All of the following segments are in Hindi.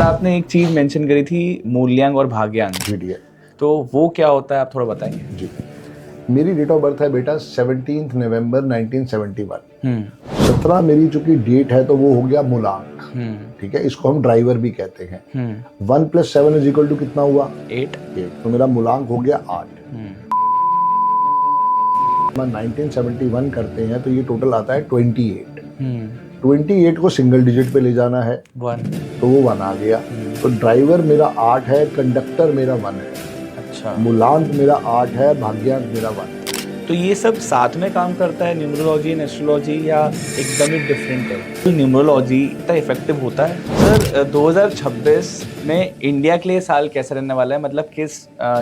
सर आपने एक चीज मेंशन करी थी, मूल्यांक और भाग्यांक। जी डी है तो वो क्या होता है, आप थोड़ा बताएंगे? जी। मेरी डेट ऑफ बर्थ है बेटा 17 नवंबर 1971। 17 मेरी चूंकि डेट है तो वो हो गया मूलांक। ठीक है, इसको हम ड्राइवर भी कहते हैं। 1+7 = कितना हुआ? 8। 8। तो मेरा मूलांक हो गया 8। 1971 करते हैं तो ये टोटल आता है 28। 28 को सिंगल डिजिट पे ले जाना है 1। तो वो 1 आ गया। तो ड्राइवर मेरा 8 है, कंडक्टर मेरा 1 है, अच्छा, मूलांक मेरा 8 है, भाग्यांक मेरा 1 है। तो ये सब साथ में काम करता है, न्यूमरोलॉजी एंड एस्ट्रोलॉजी, या एकदम ही डिफरेंट है? तो न्यूमरोलॉजी इतना इफेक्टिव होता है? सर 2026 में इंडिया के लिए साल कैसा रहने वाला है? मतलब किस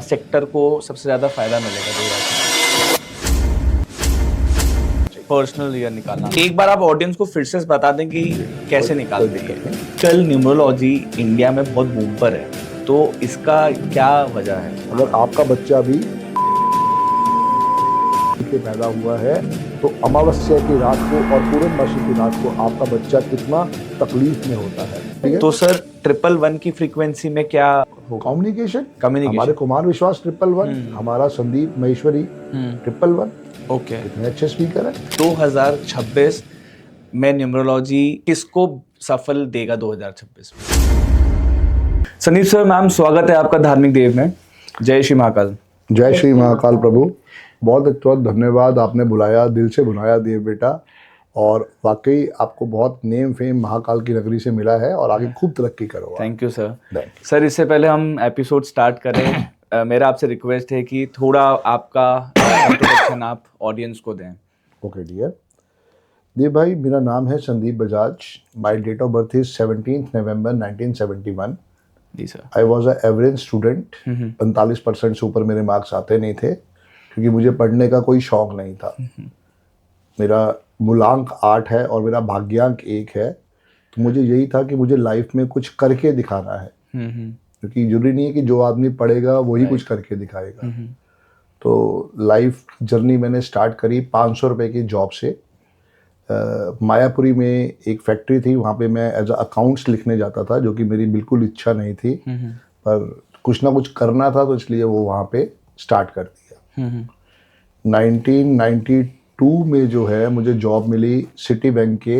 सेक्टर को सबसे ज़्यादा फायदा मिलेगा 2026? पर्सनल ईयर निकालना, एक बार आप ऑडियंस को फिर से बता दें कि कैसे निकालते हैं। कल न्यूमरोलॉजी इंडिया में बहुत बूम पर है, तो इसका क्या वजह है? अगर आपका बच्चा भी पैदा हुआ है तो अमावस्या की रात को और पूर्णमासी की रात को आपका बच्चा कितना तकलीफ में होता है। ठीक है, तो सर 111 की फ्रीक्वेंसी में क्या होगा? कम्युनिकेशन। कम्युनिकेशन। हमारे कुमार विश्वास 111, हमारा संदीप महेश्वरी 111। ओके, कितने अच्छे स्पीकर है। 2026 में न्यूमरोलॉजी किसको सफल देगा 2026 में? संदीप सर, मैम स्वागत है आपका धार्मिक देव में। जय श्री महाकाल। जय श्री महाकाल प्रभु। बहुत बहुत धन्यवाद, आपने बुलाया, दिल से बुलाया देव बेटा। और वाकई आपको बहुत नेम फेम महाकाल की नगरी से मिला है और आगे खूब तरक्की करो। Thank you sir. सर इससे पहले हम एपिसोड स्टार्ट करें, मेरा आपसे रिक्वेस्ट है कि थोड़ा आपका इंट्रोडक्शन आप ऑडियंस को दें। ओके डियर देव भाई, मेरा नाम है Sandeep Bajaj. My date of birth is 17 November 1971। जी sir. I was a average student. 45% से ऊपर मेरे मार्क्स आते नहीं थे क्योंकि मुझे पढ़ने का कोई शौक नहीं था। मेरा मूलांक 8 है और मेरा भाग्यांक 1 है। तो मुझे यही था कि मुझे लाइफ में कुछ करके दिखाना है, क्योंकि जरूरी नहीं है कि जो आदमी पढ़ेगा वही कुछ करके दिखाएगा। तो लाइफ जर्नी मैंने स्टार्ट करी 500 रुपये की जॉब से। मायापुरी में एक फैक्ट्री थी, वहाँ पे मैं एज अ अकाउंट्स लिखने जाता था, जो कि मेरी बिल्कुल इच्छा नहीं थी, पर कुछ ना कुछ करना था तो इसलिए वो वहाँ पे स्टार्ट कर दिया। 1992 में जो है मुझे जॉब मिली सिटी बैंक के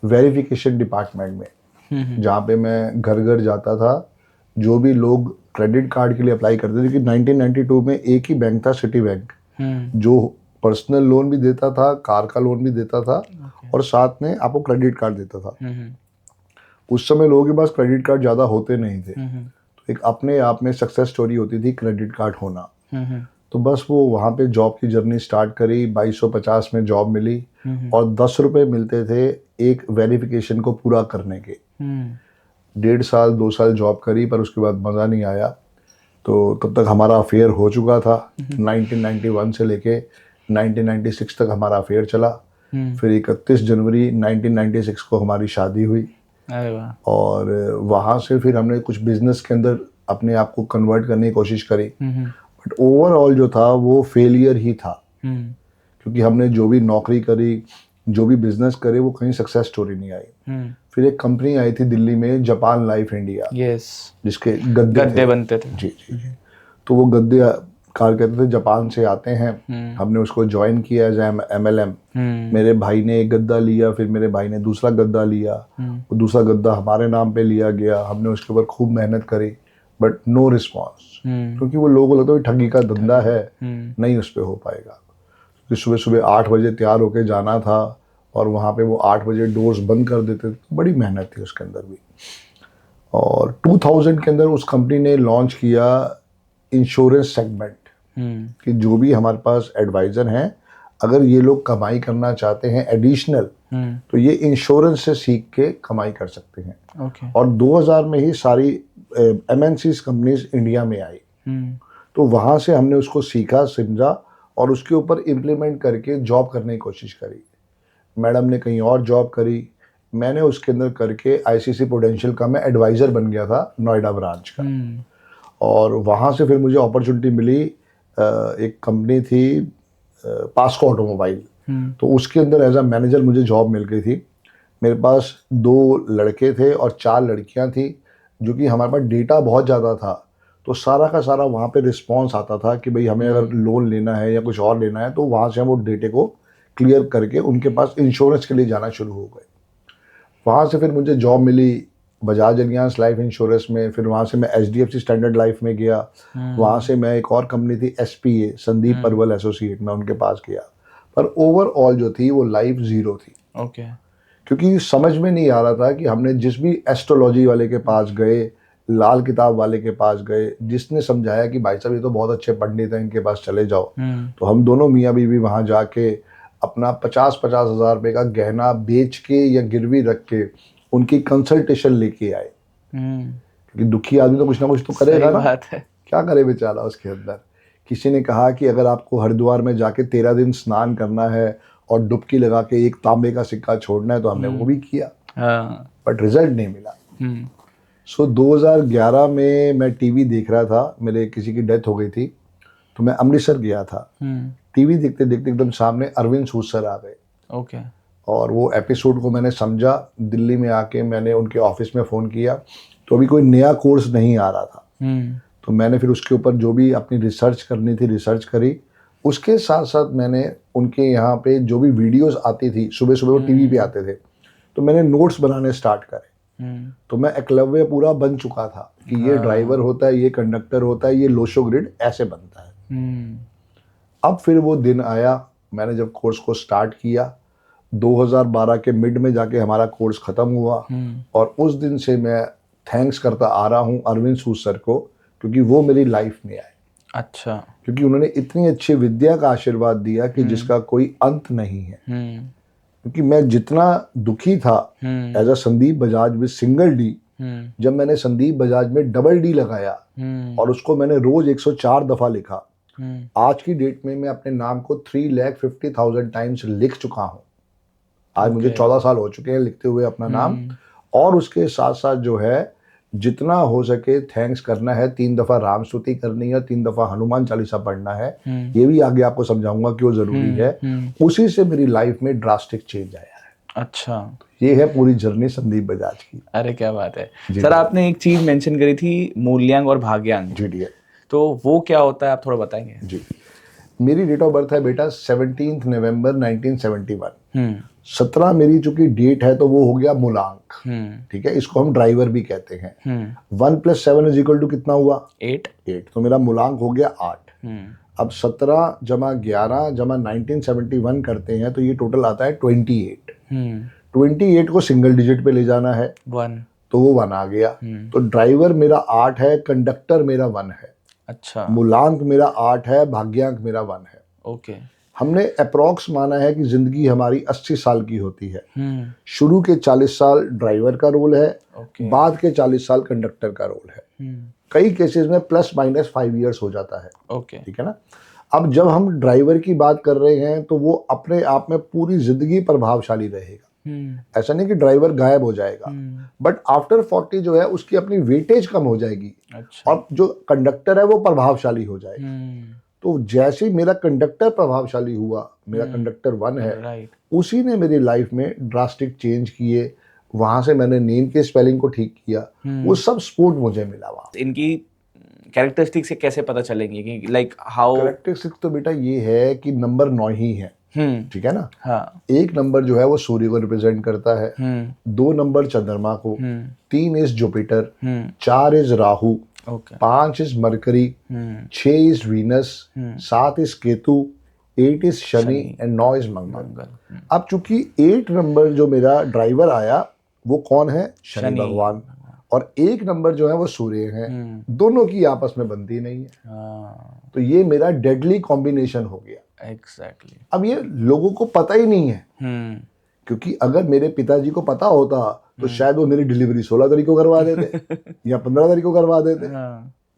वेरिफिकेशन डिपार्टमेंट में, जहाँ पे मैं घर घर जाता था। जो भी लोग क्रेडिट कार्ड के लिए अप्लाई करते थे, क्योंकि 1992 में एक ही बैंक था सिटी बैंक, जो पर्सनल लोन भी देता था, कार का लोन भी देता था, और साथ में आपको क्रेडिट कार्ड देता था। उस समय लोगों के पास क्रेडिट कार्ड ज़्यादा होते नहीं थे, तो एक अपने आप में सक्सेस स्टोरी होती थी क्रेडिट कार्ड होना। तो बस वो वहाँ पे जॉब की जर्नी स्टार्ट करी। 2250 में जॉब मिली और 10 रुपये मिलते थे एक वेरिफिकेशन को पूरा करने के। 1.5 साल 2 साल जॉब करी, पर उसके बाद मज़ा नहीं आया। तो तब तक हमारा अफेयर हो चुका था। 1991 से लेके 1996 तक हमारा अफेयर चला। फिर 31 जनवरी 1996 को हमारी शादी हुई। और वहाँ से फिर हमने कुछ बिजनेस के अंदर अपने आप को कन्वर्ट करने की कोशिश करी, बट ओवरऑल जो था वो फेलियर ही था, क्योंकि हमने जो भी नौकरी करी, जो भी बिजनेस करे, वो कहीं सक्सेस स्टोरी नहीं आई। फिर एक कंपनी आई थी दिल्ली में, जापान लाइफ इंडिया, जिसके गद्दे बनते थे। जी जी। तो वो गद्दे कार कहते थे, जापान से आते हैं। हमने उसको ज्वाइन किया एज MLM। मेरे भाई ने एक गद्दा लिया, फिर मेरे भाई ने दूसरा गद्दा लिया, वो दूसरा गद्दा हमारे नाम पे लिया गया। हमने उसके ऊपर खूब मेहनत करी, बट नो रिस्पॉन्स, क्योंकि वो लोगों को लगता है ठगी का धंधा है, नहीं उस पर हो पाएगा। क्योंकि सुबह सुबह 8 बजे तैयार होके जाना था और वहाँ पे वो 8 बजे डोर्स बंद कर देते थे। बड़ी मेहनत थी उसके अंदर भी। और 2000 के अंदर उस कंपनी ने लॉन्च किया इंश्योरेंस सेगमेंट, कि जो भी हमारे पास एडवाइज़र हैं, अगर ये लोग कमाई करना चाहते हैं एडिशनल, तो ये इंश्योरेंस से सीख के कमाई कर सकते हैं। और 2000 में ही सारी MNCs कंपनीज इंडिया में आई। तो वहाँ से हमने उसको सीखा, समझा और उसके ऊपर इम्प्लीमेंट करके जॉब करने की कोशिश करी। मैडम ने कहीं और जॉब करी, मैंने उसके अंदर करके ICC प्रूडेंशियल का मैं एडवाइज़र बन गया था, नोएडा ब्रांच का। और वहाँ से फिर मुझे अपॉर्चुनिटी मिली, एक कंपनी थी पास्को ऑटोमोबाइल, तो उसके अंदर एज अ मैनेजर मुझे जॉब मिल गई थी। मेरे पास 2 लड़के थे और 4 लड़कियां थी। जो कि हमारे पास डेटा बहुत ज़्यादा था, तो सारा का सारा वहाँ पे रिस्पॉन्स आता था कि भाई हमें अगर लोन लेना है या कुछ और लेना है तो वहाँ से हम वो डेटे को क्लियर करके उनके पास इंश्योरेंस के लिए जाना शुरू हो गए। वहाँ से फिर मुझे जॉब मिली बजाज एलियांस लाइफ इंश्योरेंस में, फिर वहाँ से मैं HDFC स्टैंडर्ड लाइफ में गया, वहाँ से मैं एक और कंपनी थी SPA संदीप परवल एसोसिएट, मैं उनके पास गया। पर ओवरऑल जो थी वो लाइफ ज़ीरो थी। ओके। क्योंकि समझ में नहीं आ रहा था कि हमने जिस भी एस्ट्रोलॉजी वाले के पास गए, लाल किताब वाले के पास गए, जिसने समझाया कि भाई साहब ये तो बहुत अच्छे पंडित हैं, इनके पास चले जाओ, तो हम दोनों मियाँ बीवी वहाँ जाके अपना 50-50 हज़ार रुपये का गहना बेच के या गिरवी रख के उनकी कंसल्टेशन लेके आए। क्योंकि दुखी आदमी तो कुछ ना कुछ तो करेगा ना, बात है। क्या करे बेचारा उसके अंदर। किसी ने कहा कि अगर आपको हरिद्वार में जाके 13 दिन स्नान करना है और डुबकी लगा के एक तांबे का सिक्का छोड़ना है, तो हमने वो भी किया, बट रिजल्ट नहीं मिला। सो 2011 में मैं टीवी देख रहा था, मेरे किसी की डेथ हो गई थी, तो मैं अमृतसर गया था। टीवी देखते देखते एकदम सामने अरविंद सूद सर आ गए। ओके। और वो एपिसोड को मैंने समझा। दिल्ली में आके मैंने उनके ऑफिस में फ़ोन किया, तो अभी कोई नया कोर्स नहीं आ रहा था, तो मैंने फिर उसके ऊपर जो भी अपनी रिसर्च करनी थी रिसर्च करी। उसके साथ साथ मैंने उनके यहाँ पे जो भी वीडियोस आती थी, सुबह सुबह वो टीवी पे आते थे, तो मैंने नोट्स बनाने स्टार्ट करे। तो मैं एकलव्य पूरा बन चुका था कि ये ड्राइवर होता है, ये कंडक्टर होता है, ये लोशो ग्रिड ऐसे बनता है। अब फिर वो दिन आया, मैंने जब कोर्स को स्टार्ट किया, 2012 के मिड में जाके हमारा कोर्स ख़त्म हुआ। और उस दिन से मैं थैंक्स करता आ रहा हूँ अरविंद सूद सर को, क्योंकि वो मेरी लाइफ में आए। अच्छा। क्योंकि उन्होंने इतनी अच्छी विद्या का आशीर्वाद दिया कि जिसका कोई अंत नहीं है। क्योंकि मैं जितना दुखी था as a Sandeep Bajaj with single D, जब मैंने संदीप बजाज में डबल डी लगाया और उसको मैंने रोज 104 दफा लिखा, आज की डेट में मैं अपने नाम को 3,50,000 टाइम्स लिख चुका हूँ। आज मुझे 14 साल हो चुके हैं लिखते हुए अपना नाम। और उसके साथ साथ जो है जितना हो सके थैंक्स करना है, 3 दफा राम स्तुति करनी है, 3 दफा हनुमान चालीसा पढ़ना है, ये भी आगे आपको समझाऊंगा क्यों जरूरी है। उसी से मेरी लाइफ में ड्रास्टिक चेंज आया है। अच्छा, ये है पूरी जर्नी संदीप बजाज की। अरे क्या बात है सर। आपने एक चीज मेंशन करी थी, मूल्यांक और भाग्यांक। जी डी, तो वो क्या होता है, आप थोड़ा बताएंगे? जी, मेरी डेट ऑफ बर्थ है बेटा 17 नवंबर 1971। 17 मेरी चूंकि डेट है तो वो हो गया मूलांक। ठीक है, इसको हम ड्राइवर भी कहते हैं। 1 + 7 = कितना हुआ? 8। तो मेरा मूलांक हो गया 8। अब 17 + 11 + 1971 करते हैं तो ये टोटल आता है 28। 28 को सिंगल डिजिट पे ले जाना है 1, तो वो 1 आ गया। तो ड्राइवर मेरा 8 है, कंडक्टर मेरा 1 है। अच्छा। मूलांक मेरा 8 है, भाग्यांक मेरा 1 है। ओके। हमने अप्रॉक्स माना है कि जिंदगी हमारी 80 साल की होती है। शुरू के 40 साल ड्राइवर का रोल है, बाद के 40 साल कंडक्टर का रोल है। कई केसेस में ±5 इयर्स हो जाता है। ओके। ठीक है ना। अब जब हम ड्राइवर की बात कर रहे हैं तो वो अपने आप में पूरी जिंदगी प्रभावशाली रहेगा। ऐसा नहीं कि ड्राइवर गायब हो जाएगा, बट आफ्टर 40 जो है उसकी अपनी वेटेज कम हो जाएगी। अच्छा। और जो कंडक्टर है वो प्रभावशाली हो जाएगा। तो जैसे ही मेरा कंडक्टर प्रभावशाली हुआ, मेरा कंडक्टर 1 है, उसी ने मेरी लाइफ में ड्रास्टिक चेंज किए। वहां से मैंने नेम के स्पेलिंग को ठीक किया, वो सब सपोर्ट मुझे मिला वहां। इनकी कैरेक्टरिस्टिक्स से कैसे पता चलेंगे कि लाइक हाउ? कैरेक्टरिस्टिक्स तो बेटा ये है कि नंबर 9 ही है। ठीक है ना। हाँ। 1 नंबर जो है वो सूर्य को रिप्रेजेंट करता है, 2 नंबर चंद्रमा को, 3 is Jupiter, 4 is Rahu, 5 is Mercury, 6 is Venus, 7 is Ketu, 8 is Shani and 9 is Mangal. अब चूंकि 8 नंबर जो मेरा ड्राइवर आया वो कौन है? शनि भगवान। और 1 नंबर जो है वो सूर्य है। दोनों की आपस में बनती नहीं है। तो ये मेरा डेडली कॉम्बिनेशन हो गया। एग्जैक्टली। अब ये लोगों को पता ही नहीं है, क्योंकि अगर मेरे पिताजी को पता होता तो शायद वो मेरी डिलीवरी 16 तारीख को करवा देते या 15 तारीख को करवा देते।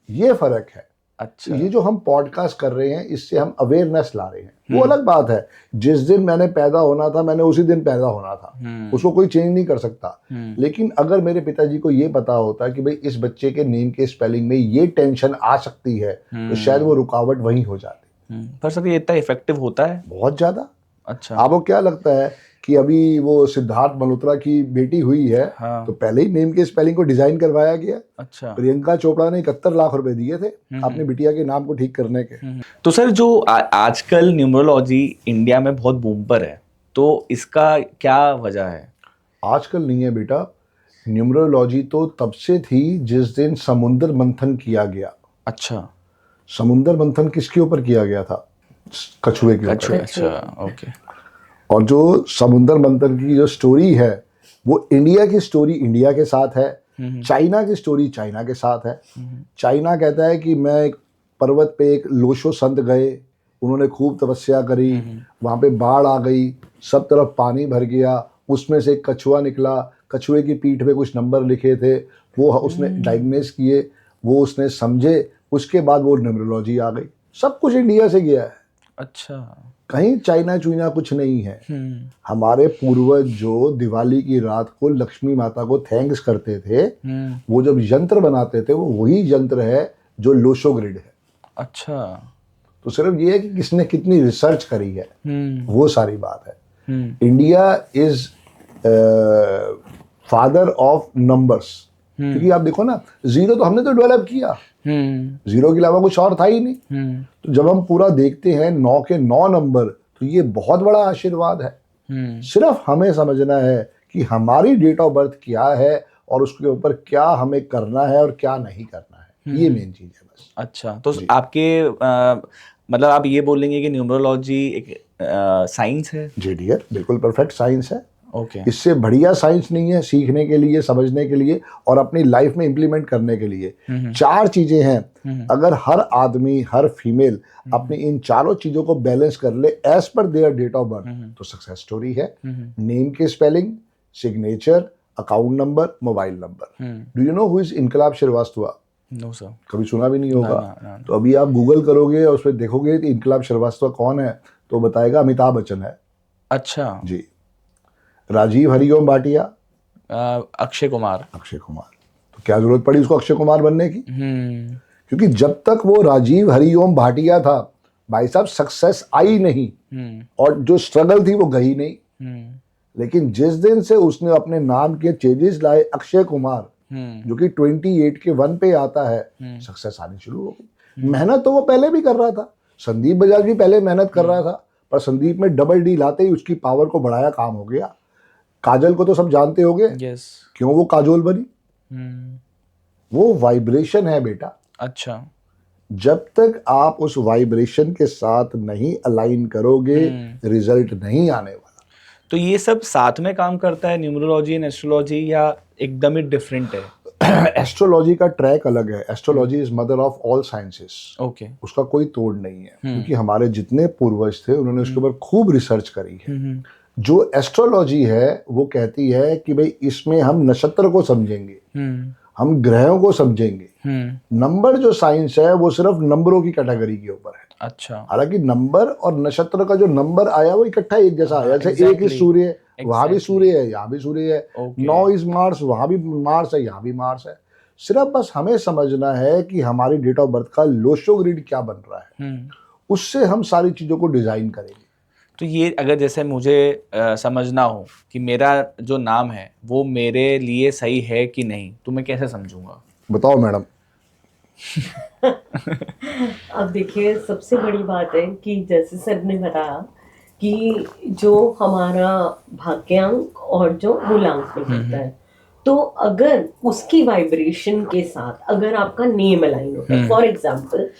ये फर्क है। अच्छा। ये जो हम पॉडकास्ट कर रहे हैं इससे हम अवेयरनेस ला रहे हैं, वो अलग बात है। जिस दिन मैंने पैदा होना था मैंने उसी दिन पैदा होना था, उसको कोई चेंज नहीं कर सकता। लेकिन अगर मेरे पिताजी को ये पता होता कि भाई इस बच्चे के नेम के स्पेलिंग में ये टेंशन आ सकती है, तो शायद वो रुकावट वहीं हो जाती। पर सर ये इतना इफेक्टिव होता है? बहुत ज्यादा। अच्छा। आपको क्या लगता है कि अभी वो सिद्धार्थ मल्होत्रा की बेटी हुई है, हाँ। तो पहले ही नेम के स्पेलिंग को डिजाइन करवाया गया। अच्छा। प्रियंका चोपड़ा ने 71 लाख रुपए दिए थे अपनी बिटिया के नाम को ठीक करने के। तो सर जो आजकल न्यूमरोलॉजी इंडिया में बहुत बूम पर है, तो इसका क्या वजह है? आजकल नहीं है बेटा, न्यूमरोलॉजी तो तब से थी जिस दिन समुद्र मंथन किया गया। अच्छा। समुद्र मंथन किसके ऊपर किया गया था? कछुए के अच्छा ऊपर। अच्छा, ओके। और जो समुद्र मंथन की जो स्टोरी है वो इंडिया की स्टोरी इंडिया के साथ है, चाइना की स्टोरी चाइना के साथ है। चाइना कहता है कि मैं एक पर्वत पे एक लोशो संत गए, उन्होंने खूब तपस्या करी, वहाँ पे बाढ़ आ गई, सब तरफ पानी भर गया, उसमें से एक कछुआ निकला, कछुए की पीठ पे कुछ नंबर लिखे थे, वो उसने डायग्नोस किए, वो उसने समझे, उसके बाद वो न्यूमरोलॉजी आ गई। सब कुछ इंडिया से गया है। अच्छा। कहीं चाइना चुइना कुछ नहीं है। हमारे पूर्वज जो दिवाली की रात को लक्ष्मी माता को थैंक्स करते थे, वो जब यंत्र बनाते थे वो वही यंत्र है जो लोशो ग्रिड है। अच्छा। तो सिर्फ ये है कि किसने कितनी रिसर्च करी है, वो सारी बात है। India is father of numbers, क्योंकि आप देखो ना, जीरो तो हमने तो डेवलप किया, जीरो के अलावा कुछ और था ही नहीं। तो जब हम पूरा देखते हैं 9 के 9 नंबर, तो ये बहुत बड़ा आशीर्वाद है। सिर्फ हमें समझना है कि हमारी डेट ऑफ बर्थ क्या है और उसके ऊपर क्या हमें करना है और क्या नहीं करना है, ये मेन चीज है बस। अच्छा, तो आपके मतलब आप ये बोलेंगे कि न्यूमरोलॉजी एक साइंस है? जी डियर, बिल्कुल परफेक्ट साइंस है। ओके। इससे बढ़िया साइंस नहीं है सीखने के लिए, समझने के लिए और अपनी लाइफ में इम्प्लीमेंट करने के लिए। 4 चीजें हैं, अगर हर आदमी हर फीमेल अपनी इन चारों चीजों को बैलेंस कर ले as per their date of birth, तो सक्सेस स्टोरी है। नेम के spelling, signature, account number, mobile number. Do you know who is Inquilab Srivastava? No sir. कभी सुना भी नहीं होगा। ना। तो अभी आप गूगल करोगे और उस पर देखोगे कि इनकलाब श्रीवास्तव कौन है, तो बताएगा अमिताभ बच्चन है। अच्छा। जी। राजीव हरिओम भाटिया, अक्षय कुमार। अक्षय कुमार। तो क्या जरूरत पड़ी उसको अक्षय कुमार बनने की? क्योंकि जब तक वो राजीव हरिओम भाटिया था, भाई साहब सक्सेस आई नहीं, और जो स्ट्रगल थी वो गई नहीं। लेकिन जिस दिन से उसने अपने नाम के चेंजेस लाए अक्षय कुमार, जो कि 28 के 1 पे आता है, सक्सेस आनी शुरू हो गई। मेहनत तो वो पहले भी कर रहा था, संदीप बजाज भी पहले मेहनत कर रहा था, पर संदीप में डबल डी लाते ही उसकी पावर को बढ़ाया, काम हो गया। काजल को तो सब जानते होंगे, यस। क्यों वो काजोल बनी? वो वाइब्रेशन है बेटा। अच्छा। जब तक आप उस वाइब्रेशन के साथ नहीं अलाइन करोगे, रिजल्ट नहीं आने वाला। तो ये सब साथ में काम करता है, न्यूमरोलॉजी एंड एस्ट्रोलॉजी, या एकदम ही डिफरेंट है? एस्ट्रोलॉजी का ट्रैक अलग है। Astrology is mother of all sciences. Okay. उसका कोई तोड़ नहीं है, क्योंकि हमारे जितने पूर्वज थे उन्होंने उसके ऊपर खूब रिसर्च करी है। जो एस्ट्रोलॉजी है वो कहती है कि भाई इसमें हम नक्षत्र को समझेंगे, हम ग्रहों को समझेंगे। नंबर जो साइंस है वो सिर्फ नंबरों की कैटेगरी के ऊपर है। अच्छा। हालांकि नंबर और नक्षत्र का जो नंबर आया वो इकट्ठा एक जैसा आया। जैसे एक ही सूर्य है, वहां भी सूर्य है, यहाँ भी सूर्य है। 9 इज मार्स, वहां भी मार्स है, यहाँ भी मार्स है। सिर्फ बस हमें समझना है कि हमारी डेट ऑफ बर्थ का लोशो ग्रिड क्या बन रहा है, उससे हम सारी चीजों को डिजाइन करेंगे। तो ये अगर जैसे मुझे समझना हो कि मेरा जो नाम है वो मेरे लिए सही है कि नहीं, तो मैं कैसे समझूंगा? बताओ मैडम। अब देखिए, सबसे बड़ी बात है कि जैसे सर ने बताया कि जो हमारा भाग्यांक और जो मूलांक में होता है, तो अगर उसकी वाइब्रेशन के साथ अगर आपका नेम अलाइन होता है, फॉर एग्जांपल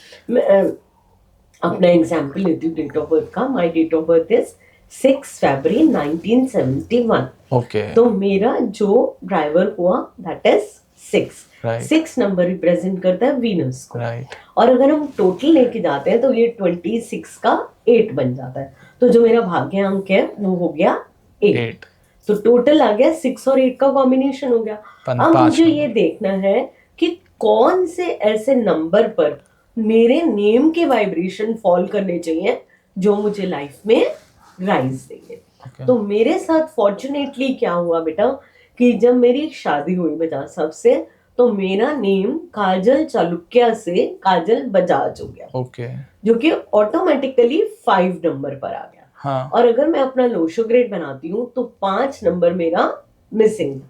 अपना एग्जांपल लेती हूँ डेट ऑफ बर्थ का। My date of birth is 6 February 1971। Okay. तो मेरा जो ड्राइवर हुआ दैट इज 6। 6 नंबर रिप्रेजेंट करता है वीनस को। और अगर हम टोटल लेके जाते हैं तो ये 26 का 8 बन जाता है। तो जो मेरा भाग्य अंक है वो हो गया 8। तो टोटल आ गया 6 और 8 का कॉम्बिनेशन हो गया। अब मुझे ये देखना है कि कौन से ऐसे नंबर पर मेरे नेम के वाइब्रेशन फॉल करने चाहिए जो मुझे लाइफ में राइज देंगे। तो मेरे साथ फॉर्चुनेटली क्या हुआ बेटा कि जब मेरी शादी हुई बजाज साहब से, तो मेरा नेम काजल चालुक्या से काजल बजाज हो गया। ओके। जो कि ऑटोमेटिकली 5 नंबर पर आ गया। हाँ और अगर मैं अपना लोशो ग्रेड बनाती हूँ तो 5 नंबर मेरा मिसिंग।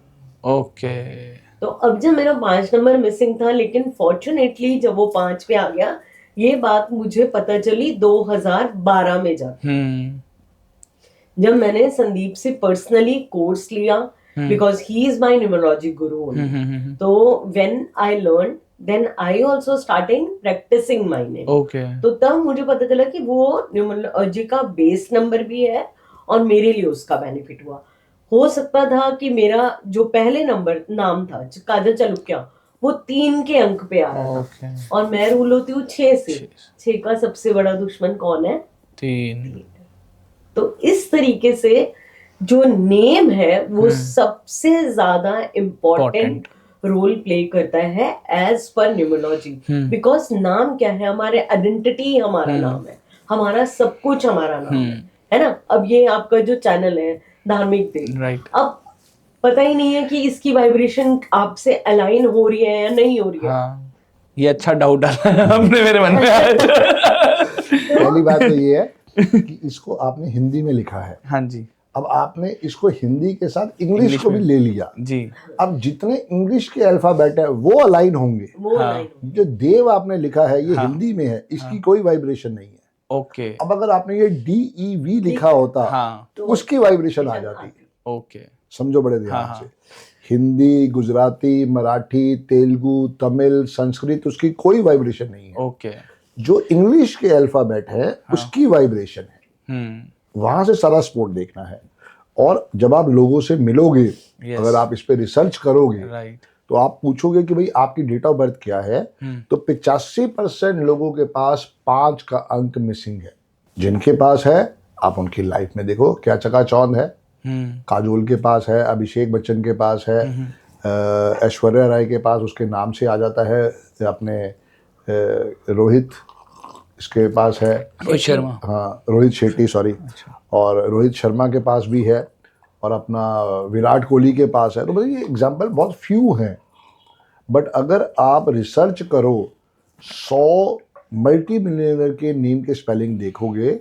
ओके तो अब जब मेरा 5 नंबर मिसिंग था, लेकिन फॉर्चुनेटली जब वो 5 पे आ गया, ये बात मुझे पता चली 2012 में जाके, जब मैंने संदीप से पर्सनली कोर्स लिया, because he is my numerology guru. तो when I learn then I also starting practicing my name. Okay तो तब मुझे पता चला कि वो न्यूमरोलॉजी का बेस नंबर भी है और मेरे लिए उसका बेनिफिट हुआ। हो सकता था कि मेरा जो पहले नंबर नाम था काजल चालुक्या, वो 3 के अंक पे आ रहा था, और मैं रूल होती हूँ 6 से। 6 का सबसे बड़ा दुश्मन कौन है? 3। तो इस तरीके से जो नेम है वो सबसे ज्यादा इम्पोर्टेंट रोल प्ले करता है एज पर न्यूमरोलॉजी। बिकॉज नाम क्या है? हमारे आइडेंटिटी हमारा नाम है, हमारा सब कुछ हमारा नाम है ना। अब ये आपका जो चैनल है धार्मिक देव, अब पता ही नहीं है कि इसकी वाइब्रेशन आपसे अलाइन हो रही है या नहीं हो रही है। ये अच्छा डाउट डाला हमने मेरे मन में आज। पहली बात तो ये है कि इसको आपने हिंदी में लिखा है। हाँ जी। अब आपने इसको हिंदी के साथ इंग्लिश को भी ले लिया जी। अब जितने इंग्लिश के अल्फाबेट है वो अलाइन होंगे। जो देव आपने लिखा है ये हिंदी में है, इसकी कोई वाइब्रेशन नहीं है। ओके। अब अगर आपने ये DEV लिखा होता तो उसकी वाइब्रेशन आ जाती। ओके, समझो बड़े ध्यान से। हिंदी, गुजराती, मराठी, तेलुगु, तमिल, संस्कृत, उसकी कोई वाइब्रेशन नहीं है। ओके। जो इंग्लिश के अल्फाबेट है उसकी वाइब्रेशन है। वहां से सारा स्पोर्ट देखना है। और जब आप लोगों से मिलोगे, अगर आप इस पे रिसर्च करोगे, तो आप पूछोगे कि भाई आपकी डेट ऑफ बर्थ क्या है, तो 85% लोगों के पास 5 का अंक मिसिंग है। जिनके पास है आप उनकी लाइफ में देखो क्या चकाचौंध है। काजोल के पास है, अभिषेक बच्चन के पास है, ऐश्वर्या राय के पास उसके नाम से आ जाता है, अपने रोहित इसके पास है, रोहित शर्मा, हाँ रोहित शेट्टी सॉरी, और रोहित शर्मा के पास भी है, और अपना विराट कोहली के पास है। तो मतलब ये एग्जाम्पल बहुत फ्यू हैं। बट अगर आप रिसर्च करो, 100 मल्टी मिलियनर के नेम के स्पेलिंग देखोगे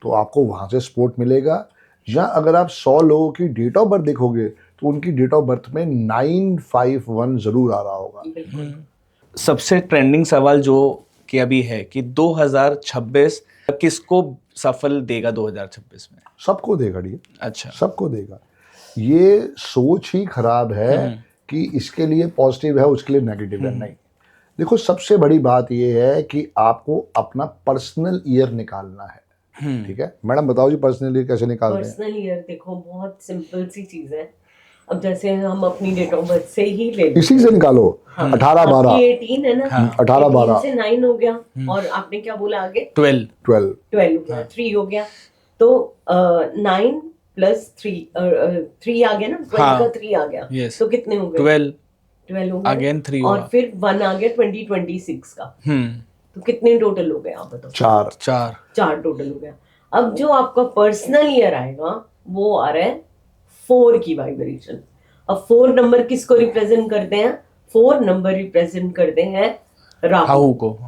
तो आपको वहाँ से सपोर्ट मिलेगा। या अगर आप 100 लोगों की डेट ऑफ बर्थ देखोगे तो उनकी डेट ऑफ बर्थ में 951 जरूर आ रहा होगा। सबसे ट्रेंडिंग सवाल जो कि अभी है कि 2026 किसको सफल देगा 2026 में? सबको देगा ये। अच्छा, सबको देगा। ये सोच ही खराब है कि इसके लिए पॉजिटिव है उसके लिए नेगेटिव है। नहीं, देखो सबसे बड़ी बात ये है कि आपको अपना पर्सनल ईयर निकालना है। ठीक है मैडम, बताओ जी पर्सनल ईयर कैसे निकालते हैं? पर्सनल ईयर देखो बहुत सिंपल सी चीज है। अब जैसे हम अपनी डेट ऑफ बर्थ से ही ले, इसी से निकालो। 18-12 18 है ना, 18-12 से 9 हो गया, और आपने क्या बोला आगे? 12 हो गया, 3 हो गया, तो 9 प्लस 3 आ गया ना, 12 का 3 आ गया, तो कितने हो गए? 12 हो गए, अगेन 3 और फिर 1 आ गया 2026 का। तो कितने टोटल हो गए आप बताओ? 4 टोटल हो गया। अब जो आपका पर्सनल ईयर आएगा वो आ रहा है 4 की वाइब्रेशन। अब 4 नंबर किसको रिप्रेजेंट करते हैं? 4 नंबर रिप्रेजेंट करते हैं राहु को।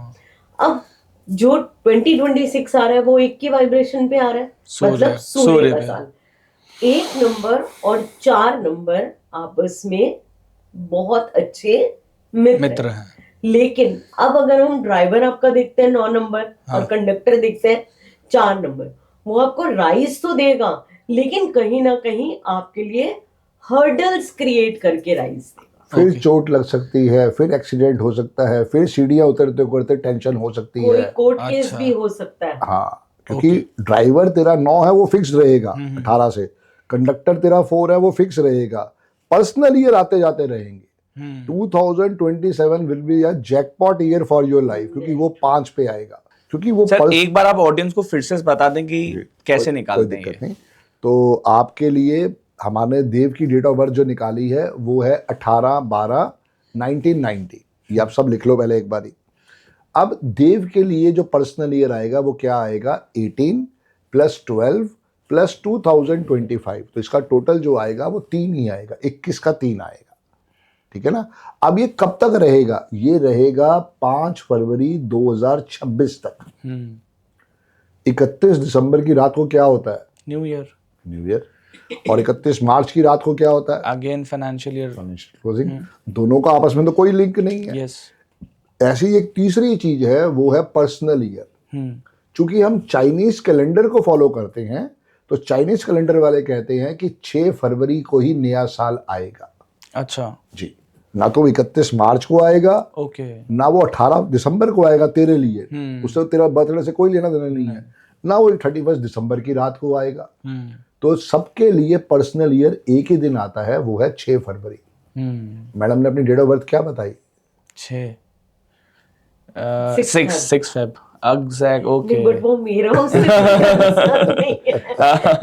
अब जो 2026 आ रहा है वो 1 की वाइब्रेशन पे आ रहा है, मतलब सूर्य का साल। 1 नंबर और 4 नंबर आपस में बहुत अच्छे मित्र हैं। लेकिन अब अगर हम ड्राइवर आपका देखते हैं 9 नंबर और कंडक्टर देखते हैं 4 नंबर, वो आपको राइज तो देगा लेकिन कहीं ना कहीं आपके लिए हर्डल्स क्रिएट करके राइज देगा। फिर चोट लग सकती है, फिर एक्सीडेंट हो सकता है, फिर सीढ़ियां उतरते उतरते टेंशन हो सकती है, कोर्ट केस भी हो सकता है। हाँ, क्योंकि ड्राइवर तेरा 9 है वो फिक्स रहेगा 18 से, कंडक्टर तेरा 4 है वो फिक्स रहेगा। पर्सनल ईयर आते जाते रहेंगे। 2027 will be a jackpot year for your life, क्योंकि वो 5 पे आएगा। क्योंकि वो सर एक बार आप ऑडियंस को फिर से बता दें कि कैसे निकालते हैं ये? तो आपके लिए हमारे देव की डेट ऑफ बर्थ जो निकाली है वो है 18/12/1990। ये आप सब लिख लो पहले एक बारी। अब देव के लिए जो पर्सनल ईयर आएगा वो क्या आएगा? 18 + 12 + 2025। तो इसका टोटल जो आएगा वो 3 ही आएगा, 21 का 3 आएगा। ठीक है ना। अब ये कब तक रहेगा? ये रहेगा 5 फरवरी 2026 तक। 31 दिसंबर की रात को क्या होता है? न्यू ईयर और 31 मार्च की रात को क्या होता है? Again financial year. Financial closing. दोनों का आपस में तो कोई लिंक नहीं है। यस। ऐसी एक तीसरी चीज है, वो है पर्सनल ईयर। चूंकि हम चाइनीज कैलेंडर को फॉलो करते हैं, तो चाइनीज कैलेंडर वाले कहते हैं कि 6 फरवरी को ही नया साल आएगा। अच्छा जी, ना तो 31 मार्च को आएगा, ओके। ना वो 18 दिसंबर को आएगा तेरे लिए, उससे तेरा बर्थडे से कोई लेना देना नहीं है, ना वो 31 दिसंबर की रात को आएगा। तो सबके लिए पर्सनल ईयर एक ही दिन आता है, वो है 6 फरवरी। मैडम ने अपनी डेट ऑफ बर्थ क्या बताई? 6 फेब एग्जैक्ट। ओके नहीं, बट वो मेरा उससे कोई कंसर्न नहीं है।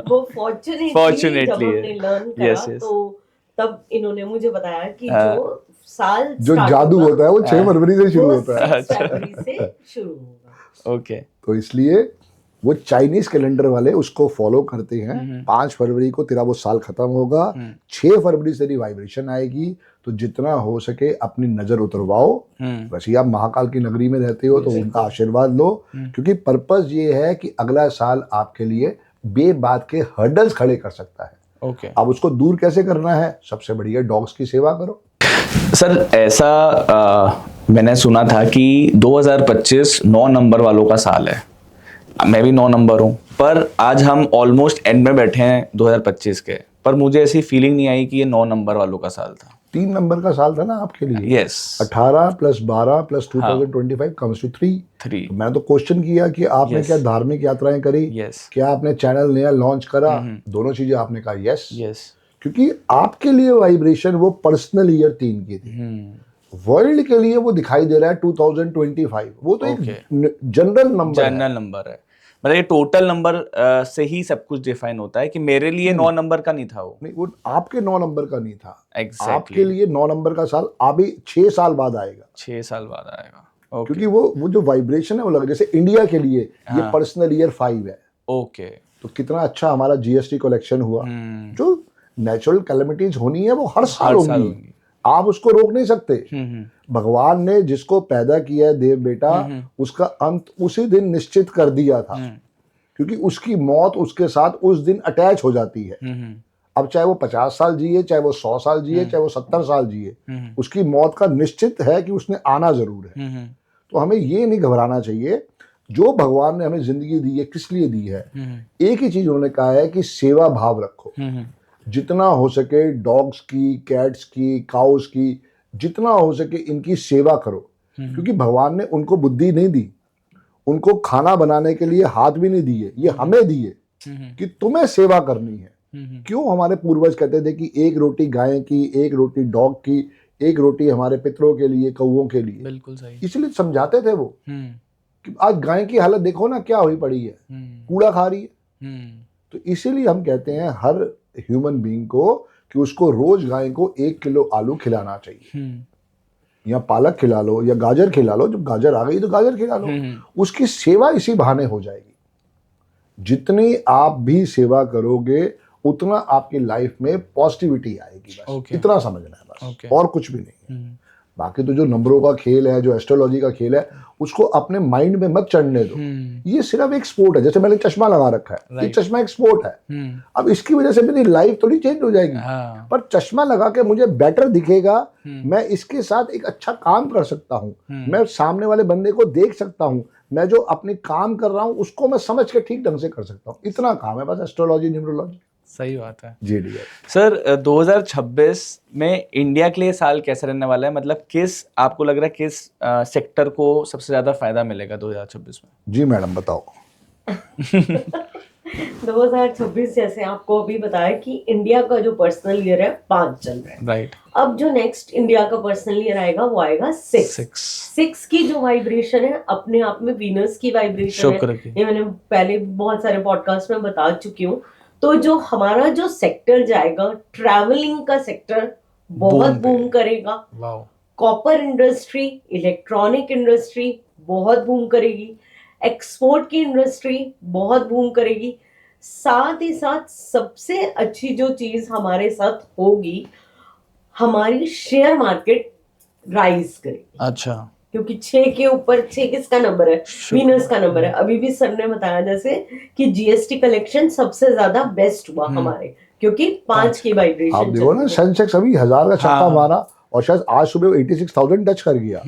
वो Fortunately फॉर्चुनेटली जब है। हमने लर्न करा Yes, yes. तो तब इन्होंने मुझे बताया कि जो साल जो start जादू होगा, होता है वो 6 फरवरी से शुरू वो होता है। 6 फरवरी से शुरू होगा। ओके। तो इसलिए वो चाइनीज कैलेंडर वाले उसको फॉलो करते हैं। 5 फरवरी को तेरा वो साल खत्म होगा, 6 फरवरी से तेरी वाइब्रेशन आएगी। तो जितना हो सके अपनी नजर उतरवाओ। वैसे ही आप महाकाल की नगरी में रहते हो, तो उनका आशीर्वाद लो, क्योंकि पर्पस ये है कि अगला साल आपके लिए बेबात के हर्डल्स खड़े कर सकता है। ओके। अब उसको दूर कैसे करना है? सबसे बढ़िया डॉग्स की सेवा करो। सर ऐसा मैंने सुना था कि 2025 9 नंबर वालों का साल है। मैं भी 9 नंबर हूँ, पर आज हम ऑलमोस्ट एंड में बैठे हैं 2025 के, पर मुझे ऐसी फीलिंग नहीं आई कि ये 9 नंबर वालों का साल था। 3 नंबर का साल था ना आपके लिए। यस। 18 + 12 + 2025 comes to 3। तो मैंने तो क्वेश्चन किया कि आपने क्या धार्मिक यात्राएं करी? यस। क्या आपने चैनल नया लॉन्च करा? दोनों चीजें आपने कहा यस। यस। क्योंकि आपके लिए वाइब्रेशन वो पर्सनल ईयर 3 की थी। वर्ल्ड के लिए वो दिखाई दे रहा है 2025। वो तो एक जनरल नंबर है। मतलब ये टोटल नंबर से ही सब कुछ डिफाइन होता है कि मेरे लिए 9 नंबर का नहीं था वो। नहीं, वो आपके 9 नंबर का नहीं था। Exactly. आपके लिए 9 नंबर का साल अभी 6 साल बाद आएगा। 6 साल बाद आएगा। Okay. क्योंकि वो जो वाइब्रेशन है वो लग, जैसे इंडिया के लिए ये पर्सनल ईयर 5 है। ओके। तो कितना अच्छा हमारा जीएसटी कलेक्शन हुआ। जो नेचुरल कैलेमिटीज होनी है वो हर साल होंगी, आप उसको रोक नहीं सकते। भगवान ने जिसको पैदा किया है देव बेटा, उसका अंत उसी दिन निश्चित कर दिया था, क्योंकि उसकी मौत उसके साथ उस दिन अटैच हो जाती है। अब चाहे वो 50 साल जिए, चाहे वो 100 साल जिए, चाहे वो 70 साल जिए, उसकी मौत का निश्चित है कि उसने आना जरूर है। तो हमें ये नहीं घबराना चाहिए। जो भगवान ने हमें जिंदगी दी है, किस लिए दी है? एक ही चीज उन्होंने कहा है कि सेवा भाव रखो। जितना हो सके डॉग्स की, कैट्स की, काउस की, जितना हो सके इनकी सेवा करो। क्योंकि भगवान ने उनको बुद्धि नहीं दी, उनको खाना बनाने के लिए हाथ भी नहीं दिए, ये हमें दिए कि तुम्हें सेवा करनी है। क्यों हमारे पूर्वज कहते थे कि एक रोटी गाय की, एक रोटी डॉग की, एक रोटी हमारे पितरों के लिए, कौओं के लिए। बिल्कुल सही। इसलिए समझाते थे वो कि आज गाय की हालत देखो ना क्या हुई पड़ी है, कूड़ा खा रही है। तो इसीलिए हम कहते हैं हर ह्यूमन बीइंग को कि उसको रोज गाय को 1 किलो आलू खिलाना चाहिए, या पालक खिला लो, या गाजर खिला लो। जब गाजर आ गई तो गाजर खिला लो। उसकी सेवा इसी बहाने हो जाएगी। जितनी आप भी सेवा करोगे उतना आपकी लाइफ में पॉजिटिविटी आएगी। बस इतना समझना है बस, और कुछ भी नहीं है। बाकी तो जो नंबरों का खेल है, जो एस्ट्रोलॉजी का खेल है, उसको अपने माइंड में मत चढ़ने दो। ये सिर्फ एक स्पोर्ट है। जैसे मैंने चश्मा लगा रखा है, ये चश्मा एक स्पोर्ट है। अब इसकी वजह से मेरी लाइफ थोड़ी चेंज हो जाएगी, पर चश्मा लगा के मुझे बेटर दिखेगा। मैं इसके साथ एक अच्छा काम कर सकता हूँ, मैं सामने वाले बंदे को देख सकता हूँ, मैं जो अपने काम कर रहा हूँ उसको मैं समझ के ठीक ढंग से कर सकता हूँ। इतना काम है बस एस्ट्रोलॉजी, न्यूमरोलॉजी। सही बात है जी डियर। सर 2026 में इंडिया के लिए साल कैसा रहने वाला है? मतलब किस आपको लग रहा है किस सेक्टर को सबसे ज्यादा फायदा मिलेगा 2026 में? जी मैडम बताओ। 2026 जैसे आपको अभी बताया कि इंडिया का जो पर्सनल ईयर है 5 चल रहा है। राइट। अब जो नेक्स्ट इंडिया का पर्सनल ईयर आएगा वो आएगा 6 की जो वाइब्रेशन है अपने आप में वीनस की वाइब्रेशन है। ये मैंने पहले बहुत सारे पॉडकास्ट में बता चुकी हूँ। तो जो हमारा जो सेक्टर जाएगा, ट्रैवलिंग का सेक्टर बहुत बूम करेगा। कॉपर इंडस्ट्री, इलेक्ट्रॉनिक इंडस्ट्री बहुत बूम करेगी। एक्सपोर्ट की इंडस्ट्री बहुत बूम करेगी। साथ ही साथ सबसे अच्छी जो चीज हमारे साथ होगी, हमारी शेयर मार्केट राइज करेगी। अच्छा। क्योंकि 6 के ऊपर 6 किसका नंबर है? वीनस का नंबर है। अभी भी सर ने बताया जैसे कि जीएसटी कलेक्शन सबसे ज्यादा बेस्ट हुआ हमारे, क्योंकि 5 की आप वाइब्रेशन देखो ना, सेंसेक्स अभी 1000 का छक्का हाँ। मारा और शायद आज सुबह 86,000 टच कर गया।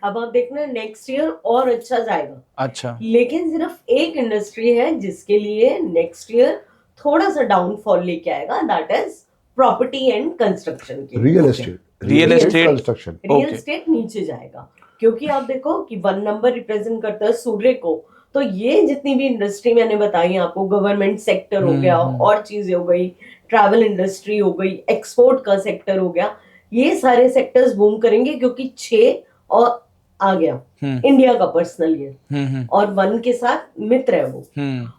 अब आप देखना नेक्स्ट ईयर और अच्छा जाएगा। अच्छा। लेकिन सिर्फ एक इंडस्ट्री है जिसके लिए नेक्स्ट ईयर थोड़ा सा डाउनफॉल लेके आएगा, that is property and construction के। Real estate, real estate construction, real estate नीचे जाएगा, क्योंकि आप देखो कि 1 नंबर रिप्रेजेंट करता है सूर्य को। तो ये जितनी भी इंडस्ट्री मैंने बताई आपको, गवर्नमेंट सेक्टर हो गया और चीजें हो गई, ट्रैवल इंडस्ट्री हो गई, एक्सपोर्ट का सेक्टर हो गया, ये सारे सेक्टर्स बूम करेंगे, क्योंकि 6 और आ गया इंडिया का पर्सनल ईयर और 1 के साथ मित्र है वो।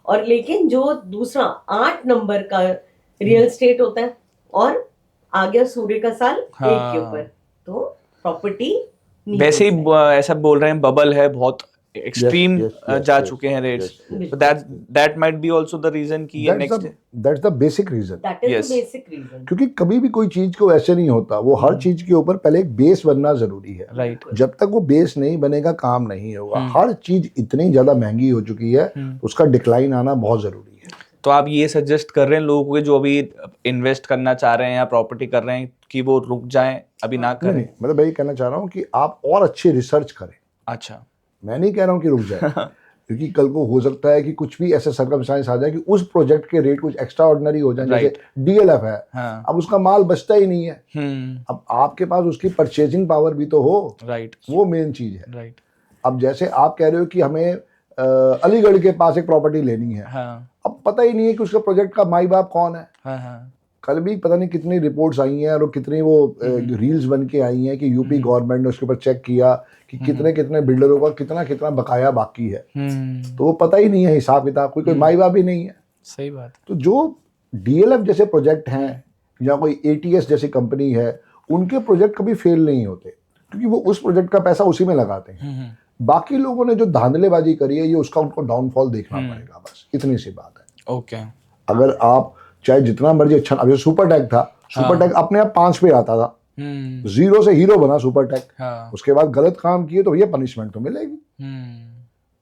और लेकिन जो दूसरा 8 नंबर का रियल एस्टेट होता है और आ गया सूर्य का साल 1 के ऊपर, तो प्रॉपर्टी वैसे ही ऐसा बोल रहे हैं बबल है, बहुत एक्सट्रीम जा चुके हैं रेट्स, तो that might be also the reason कि ये next, that's the basic reason, that is Yes. The basic reason. क्योंकि कभी भी कोई चीज को ऐसे नहीं होता, वो हर चीज के ऊपर पहले एक बेस बनना जरूरी है। राइट। जब तक वो बेस नहीं बनेगा काम नहीं होगा। हर चीज इतनी ज्यादा महंगी हो चुकी है, उसका डिक्लाइन आना बहुत जरूरी है। तो आप ये सजेस्ट कर रहे हैं लोगों को जो अभी इन्वेस्ट करना चाह रहे हैं या प्रॉपर्टी कर रहे हैं कि वो रुक जाएं, अभी ना करें? नहीं, मतलब मैं ये कहना चाह रहा हूँ कि आप और अच्छी रिसर्च करें। अच्छा। मैं नहीं कह रहा हूँ कि रुक जाए, क्योंकि कल को हो सकता है कि कुछ भी ऐसे सर्कमस्टांस आ जाए कि उस प्रोजेक्ट के रेट कुछ एक्स्ट्रा ऑर्डिनरी हो जाए, जैसे डीएलएफ है। हाँ। अब उसका माल बचता ही नहीं है। अब आपके पास उसकी परचेजिंग पावर भी तो हो। राइट। वो मेन चीज है। राइट। अब जैसे आप कह रहे हो कि हमें अलीगढ़ के पास एक प्रॉपर्टी लेनी है, हाँ। अब पता ही नहीं है कि उसका प्रोजेक्ट का माई बाप कौन है। हाँ। कल भी पता नहीं कितनी रिपोर्ट्स आई हैं और कितनी वो रील्स बन के आई हैं कि यूपी गवर्नमेंट ने उसके ऊपर चेक किया कि कितने कितने बिल्डरों का कितना कितना बकाया बाकी है। तो वो पता ही नहीं है हिसाब किताब, कोई माई बाप ही नहीं है। सही बात है। तो जो डीएलएफ जैसे प्रोजेक्ट हैं या कोई एटीएस जैसी कंपनी है, उनके प्रोजेक्ट कभी फेल नहीं होते, क्योंकि वो उस प्रोजेक्ट का पैसा उसी में लगाते हैं। बाकी लोगों ने जो धांधलेबाजी करी है, ये उसका उनको डाउनफॉल देखना पड़ेगा, बस इतनी सी बात है। ओके। अगर आप चाहे जितना मर्जी अच्छा, अभी सुपर टैग था, सुपर टैग अपने आप 5 पे आता था, 0 से हीरो बना सुपर टैग। हाँ। उसके बाद गलत काम किए तो ये पनिशमेंट तो मिलेगी।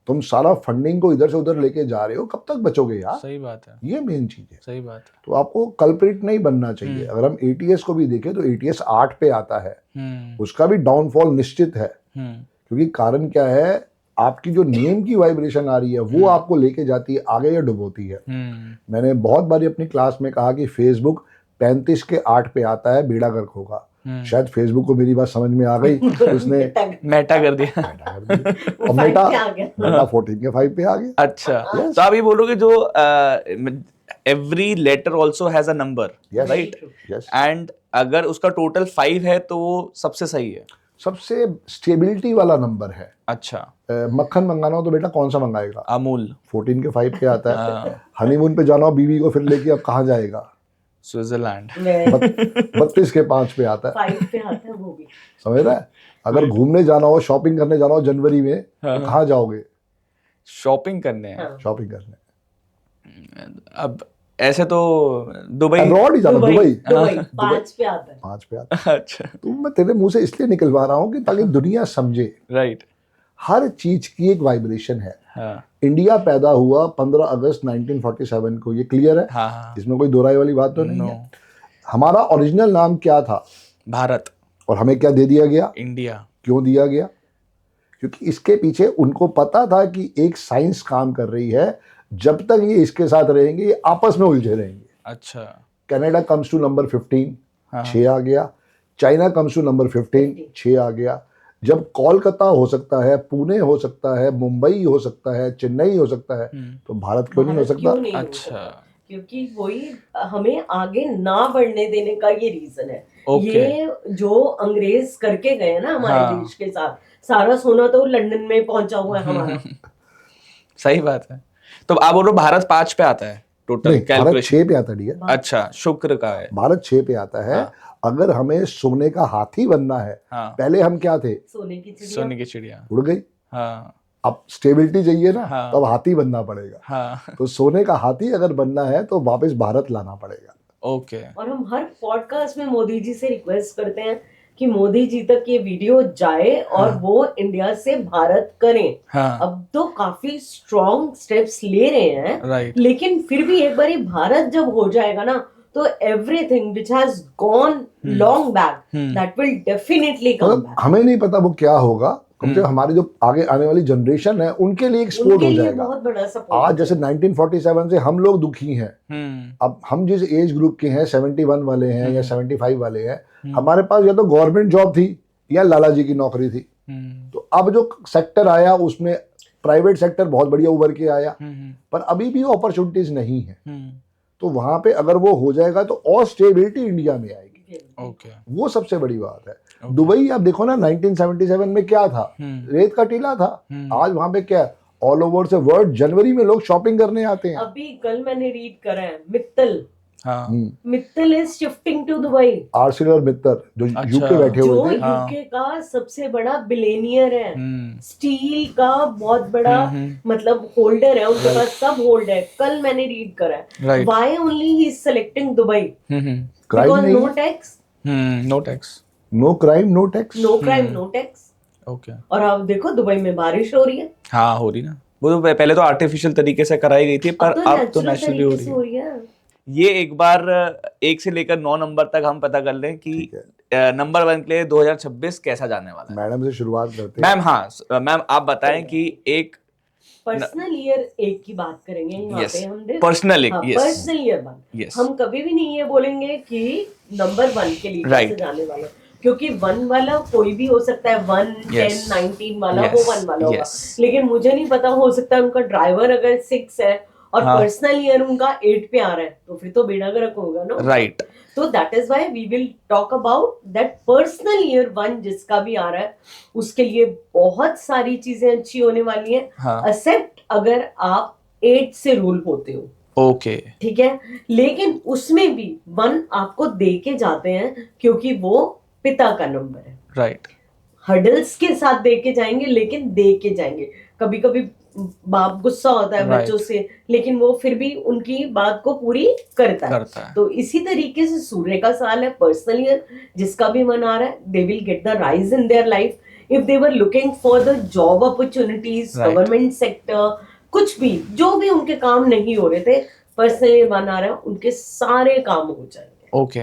तुम सारा फंडिंग को इधर से उधर लेके जा रहे हो, कब तक बचोगे यार? सही बात है। ये मेन चीज है। सही बात है। तो आपको कल्प्रिट नहीं बनना चाहिए। अगर हम एटीएस को भी देखें तो एटीएस 8 पे आता है, उसका भी डाउनफॉल निश्चित है। क्योंकि कारण क्या है, आपकी जो नेम की वाइब्रेशन आ रही है वो आपको लेके जाती है आगे या डुबोती है। मैंने बहुत बारी अपनी क्लास में कहा कि फेसबुक 35 के 8 पे आता है, बेड़ा गर्क होगा। शायद फेसबुक को मेरी बात समझ में आ गई, उसने मेटा कर दिया। और मेटा 14 के 5 पे आ गया। अच्छा। तो आप ये बोलोगे जो every letter also has a number, right? And अगर उसका टोटल 5 है तो वो सबसे सही है, सबसे स्टेबिलिटी वाला नंबर है। अच्छा। मक्खन मंगाना हो तो बेटा कौन सा मंगाएगा? अमूल। 14 के 5 पे आता है। हनीमून पे जाना हो बीवी को फिर लेके, अब कहाँ जाएगा? स्विट्जरलैंड। 32 के 5 पे आता है। 5 पे आता है वो भी। समझ रहा है? अगर घूमने जाना हो, शॉपिंग करने जाना हो जनवरी में, तो कहाँ जाओगे? शॉपिंग करने हैं। शॉपिंग करने अब ऐसे तो दुबई, अब्रॉड ही जाना। दुबई 5 पे आता है। 5 पे आता है। अच्छा। तो मैं तेरे मुंह से इसलिए निकलवा रहा हूँ कि ताकि दुनिया समझे। राइट। हर चीज की एक वाइब्रेशन है। हाँ। इंडिया पैदा हुआ 15 अगस्त 1947 को, ये क्लियर है? हाँ। इसमें कोई दोहराई वाली बात तो नहीं है। हमारा ओरिजिनल नाम क्या था? भारत। और हमें क्या दे दिया गया? इंडिया। क्यों दिया गया? क्योंकि इसके पीछे उनको पता था कि एक साइंस काम कर रही है, जब तक ये इसके साथ रहेंगे ये आपस में उलझे रहेंगे। अच्छा। कनाडा कम्स टू नंबर 15, 6 आ गया। चाइना कम्स टू नंबर 15, 6 आ गया। जब कोलकाता हो सकता है, पुणे हो सकता है, मुंबई हो सकता है, चेन्नई हो सकता है, तो भारत क्यों नहीं हो सकता? अच्छा। क्योंकि वही हमें आगे ना बढ़ने देने का ये रीजन है। ये जो अंग्रेज करके गए ना हमारे देश के साथ, सारा सोना तो लंदन में पहुंचा हुआ है हमारा। सही बात है। तो आप बोलो भारत 5 पे आता है टोटल कैलकुलेशन? भारत 6 पे आता है। अच्छा, शुक्र का है। भारत 6 पे आता है। अगर हमें सोने का हाथी बनना है, पहले हम क्या थे? सोने की चिड़िया। सोने की चिड़िया उड़ गई। हाँ। अब स्टेबिलिटी चाहिए ना, तो अब हाथी बनना पड़ेगा। हाँ। तो सोने का हाथी अगर बनना है तो वापस भारत लाना पड़ेगा। ओके। और हम हर पॉडकास्ट में मोदी जी से रिक्वेस्ट करते हैं कि मोदी जी तक ये वीडियो जाए और हाँ। वो इंडिया से भारत करें। हाँ अब तो काफी स्ट्रॉन्ग स्टेप्स ले रहे हैं, राइट लेकिन फिर भी एक बार भारत जब हो जाएगा ना, तो everything which has gone long back, that will definitely come मतलब बैक। हमें नहीं पता वो क्या होगा, कम से कम हमारी जो आगे आने वाली जनरेशन है उनके लिए एक्सपोर्ट उनके हो लिए जाएगा। बहुत बड़ा सपोर्ट। आज जैसे 1947 से हम लोग दुखी हैं, अब हम जिस एज ग्रुप के हैं 71 वाले हैं या 75 वाले हैं, हमारे पास या तो गवर्नमेंट जॉब थी या लाला जी की नौकरी थी। तो अब जो सेक्टर आया उसमें प्राइवेट सेक्टर बहुत बढ़िया उभर के आया, पर अभी भी अपॉर्चुनिटीज नहीं है। तो वहां पे अगर वो हो जाएगा तो और स्टेबिलिटी इंडिया में आएगी। ओके वो सबसे बड़ी बात है। दुबई आप देखो ना, 1977 में क्या था, रेत का टीला था। आज वहां पे क्या, ऑल ओवर से वर्ल्ड जनवरी में लोग शॉपिंग करने आते हैं। अभी कल मैंने रीड करा है, मित्तल हाँ Mittal is shifting to Dubai. आरसील और मित्तल जो अच्छा। यूके बैठे जो हुए थे, यूके का सबसे बड़ा बिलेनियर है, स्टील का बहुत बड़ा मतलब होल्डर है, उनके पास सब होल्ड है। कल मैंने रीड करा है, Right. Why only he is selecting Dubai, crime because नहीं, no tax, no tax no crime no tax. No crime no tax. Okay और आप देखो दुबई में बारिश हो रही है, हाँ हो रही ना, वो तो पहले तो आर्टिफिशियल तरीके से कराई गई थी, पर अब तो natural नेचुरली हो तरीके रही से है। हो रही है। ये एक बार 1 से लेकर 9 नंबर तक हम पता कर लें कि ठीक है। नंबर 1 के लिए 2026 कैसा जाने वाला है। मैडम से शुरुआत करते हैं। मैम हाँ मैम आप बताएं कि एक पर्सनल ईयर एक की बात करेंगे यहाँ Yes. पे हम देख। पर्सनल एक yes personal year one. Yes. हम कभी भी नहीं ये बोलेंगे कि नंबर 1 के लिए Right. कैसे जाने वाला, क्योंकि 1 वाला कोई भी हो सकता है, 1 Yes. 10 19 वाला Yes. वो 1 वाला होगा। Yes. लेकिन मुझे नहीं पता, हो सकता है उनका ड्राइवर अगर 6 है और हाँ। पर्सनल ईयर उनका 8 पे आ रहा है, तो फिर तो बेड़ा गर्क होगा ना। राइट तो that is why we will talk about that personal year 1 जिसका भी आ रहा है, उसके लिए बहुत सारी चीजें अच्छी होने वाली हैं। हाँ एक्सेप्ट अगर आप 8 से रूल होते हो, ओके ठीक है, लेकिन उसमें भी 1 आपको दे के जाते हैं क्योंकि वो पिता का नंबर है। राइट हर्डल्स के साथ दे के जाएंगे, लेकिन दे के जाएंगे। कभी कभी बाप गुस्सा होता है Right. बच्चों से, लेकिन वो फिर भी उनकी बात को पूरी करता है। तो इसी तरीके से सूर्य का साल है, पर्सनल ईयर जिसका भी मन आ रहा है, they will get the rise in their life. If they were looking for the job opportunities, Right. Government sector, कुछ भी जो भी उनके काम नहीं हो रहे थे, पर्सनल ईयर मन आ रहा है, उनके सारे काम हो जाएंगे। Okay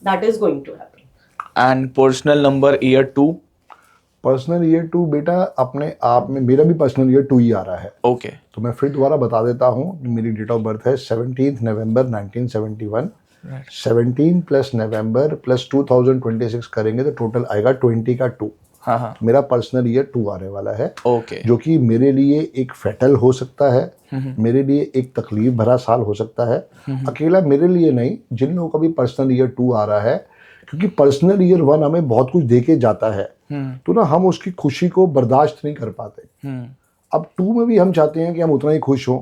that is going to happen. And personal number year 2 personal year 2 बेटा अपने आप में, मेरा भी पर्सनल ईयर 2 ही आ रहा है। ओके तो मैं फिर दोबारा बता देता हूँ, मेरी डेट ऑफ बर्थ है 17 नवंबर 1971। 17 प्लस नवंबर प्लस 2026 करेंगे तो टोटल आएगा 20 का 2। हाँ हाँ मेरा पर्सनल ईयर 2 आने वाला है, ओके जो कि मेरे लिए एक फेटल हो सकता है, मेरे लिए एक तकलीफ भरा साल हो सकता है। अकेला मेरे लिए नहीं, जिन लोगों का भी पर्सनल ईयर 2 आ रहा है, क्योंकि पर्सनल ईयर 1 हमें बहुत कुछ दे के जाता है, तो ना हम उसकी खुशी को बर्दाश्त नहीं कर पाते। अब 2 में भी हम चाहते हैं कि हम उतना ही खुश हों,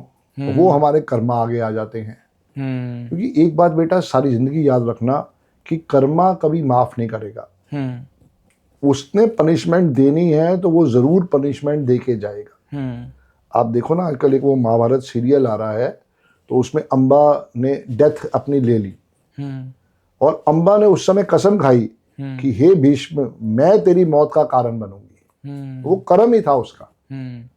वो हमारे कर्मा आगे आ जाते हैं। क्योंकि एक बात बेटा सारी जिंदगी याद रखना कि कर्मा कभी माफ नहीं करेगा। उसने पनिशमेंट देनी है तो वो जरूर पनिशमेंट दे के जाएगा। आप देखो ना आजकल एक वो महाभारत सीरियल आ रहा है, तो उसमें अंबा ने डेथ अपनी ले ली, और अंबा ने उस समय कसम खाई कि हे भीष्म, मैं तेरी मौत का कारण बनूंगी। वो कर्म ही था उसका।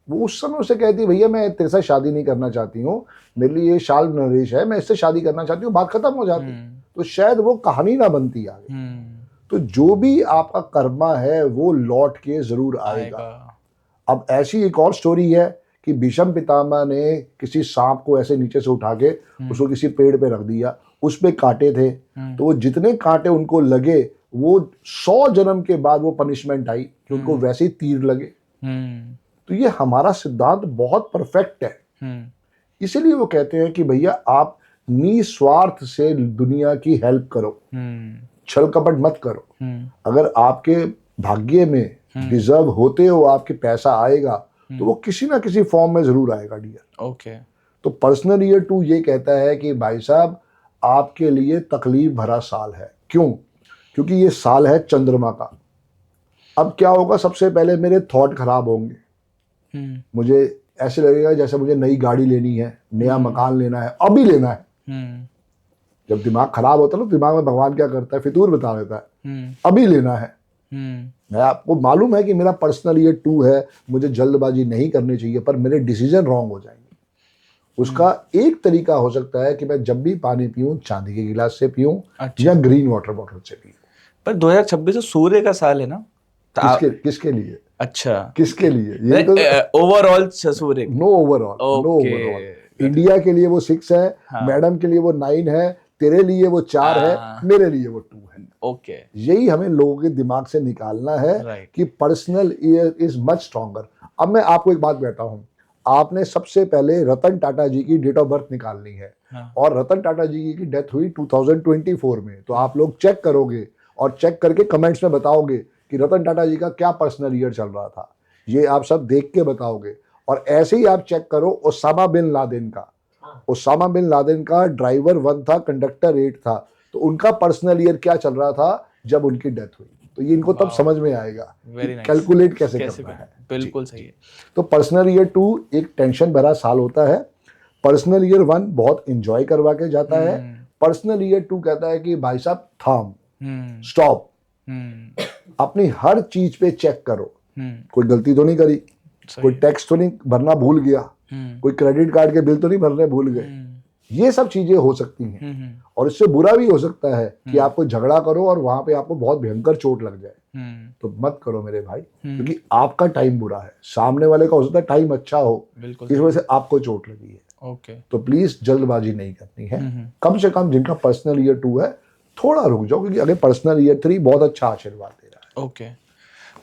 वो उस समय उसे कहती, भैया मैं तेरे साथ शादी नहीं करना चाहती हूँ, मेरे लिए ये शाल नरेश है, मैं इससे शादी करना चाहती हूँ, बात खत्म हो जाती। तो शायद वो कहानी ना बनती आगे। तो जो भी आपका कर्मा है वो लौट के जरूर आएगा। अब ऐसी एक और स्टोरी है कि भीष्म पितामह ने किसी सांप को ऐसे नीचे से उठा के उसको किसी पेड़ पे रख दिया, उस पे कांटे थे, तो वो जितने कांटे उनको लगे वो 100 जन्म के बाद वो पनिशमेंट आई कि उनको वैसे ही तीर लगे। तो ये हमारा सिद्धांत बहुत परफेक्ट है। इसीलिए वो कहते हैं कि भैया आप निस्वार्थ से दुनिया की हेल्प करो, छल कपट मत करो। अगर आपके भाग्य में डिजर्व होते हो आपके पैसा आएगा, तो वो किसी ना किसी फॉर्म में जरूर आएगा डियर। ओके तो पर्सनल ईयर 2 ये कहता है कि भाई साहब आपके लिए तकलीफ भरा साल है। क्यों? क्योंकि ये साल है चंद्रमा का। अब क्या होगा, सबसे पहले मेरे थॉट खराब होंगे, मुझे ऐसे लगेगा जैसे मुझे नई गाड़ी लेनी है, नया मकान लेना है, अभी लेना है। जब दिमाग खराब होता है ना, दिमाग में भगवान क्या करता है, फितूर बता देता है, अभी लेना है। मैं आपको मालूम है कि मेरा पर्सनल ईयर 2 है, मुझे जल्दबाजी नहीं करनी चाहिए, पर मेरे डिसीजन रॉन्ग हो जाएंगे। उसका एक तरीका हो सकता है कि मैं जब भी पानी पीऊं चांदी के गिलास से पीऊं या ग्रीन वाटर बॉटल से पीऊं। पर 2026 तो सूर्य का साल है ना? किसके लिए? अच्छा, किसके लिए? ये तो overall Surya. No overall. India के लिए वो 6 है, मैडम के लिए वो 9 है, तेरे लिए वो 4 है, मेरे लिए वो 2 है। ओके, यही हमें लोगों के दिमाग से निकालना है कि personal year is much stronger. अब मैं आपको एक बात कहता हूं, आपने सबसे पहले रतन टाटा जी की डेट ऑफ बर्थ निकालनी है। और रतन टाटा जी की डेथ हुई 2024 में। तो आप लोग चेक करोगे और चेक करके कमेंट्स में बताओगे कि रतन टाटा जी का क्या पर्सनल ईयर चल रहा था, ये आप सब देख के बताओगे। और ऐसे ही आप चेक करो ओसामा बिन लादेन का। ओसामा बिन लादेन का ड्राइवर 1 था, कंडक्टर 8 था, तो उनका पर्सनल ईयर क्या चल रहा था जब उनकी डेथ हुई। तो ये इनको तब समझ में आएगा कैलकुलेट कैसे करना है। बिल्कुल सही है। तो पर्सनल ईयर 2 एक टेंशन भरा साल होता है। पर्सनल ईयर 1 बहुत एंजॉय करवा के जाता है। पर्सनल ईयर 2 कहता है कि भाई साहब थाम, स्टॉप, अपनी हर चीज पे चेक करो, कोई गलती तो नहीं करी, कोई टैक्स तो नहीं भरना भूल गया, कोई क्रेडिट कार्ड के बिल तो नहीं भरने भूल गए। ये सब चीजें हो सकती हैं। और इससे बुरा भी हो सकता है कि आपको झगड़ा करो और वहां पे आपको बहुत भयंकर चोट लग जाए। तो मत करो मेरे भाई, क्योंकि आपका टाइम बुरा है, सामने वाले का हो सकता है टाइम अच्छा हो, इस वजह से आपको चोट लगी है। तो प्लीज जल्दबाजी नहीं करनी है। कम से कम जिनका पर्सनल ईयर 2 है थोड़ा रुक जाओ, क्योंकि अगर पर्सनल ईयर 3 बहुत अच्छा आशीर्वाद दे रहा है। Okay,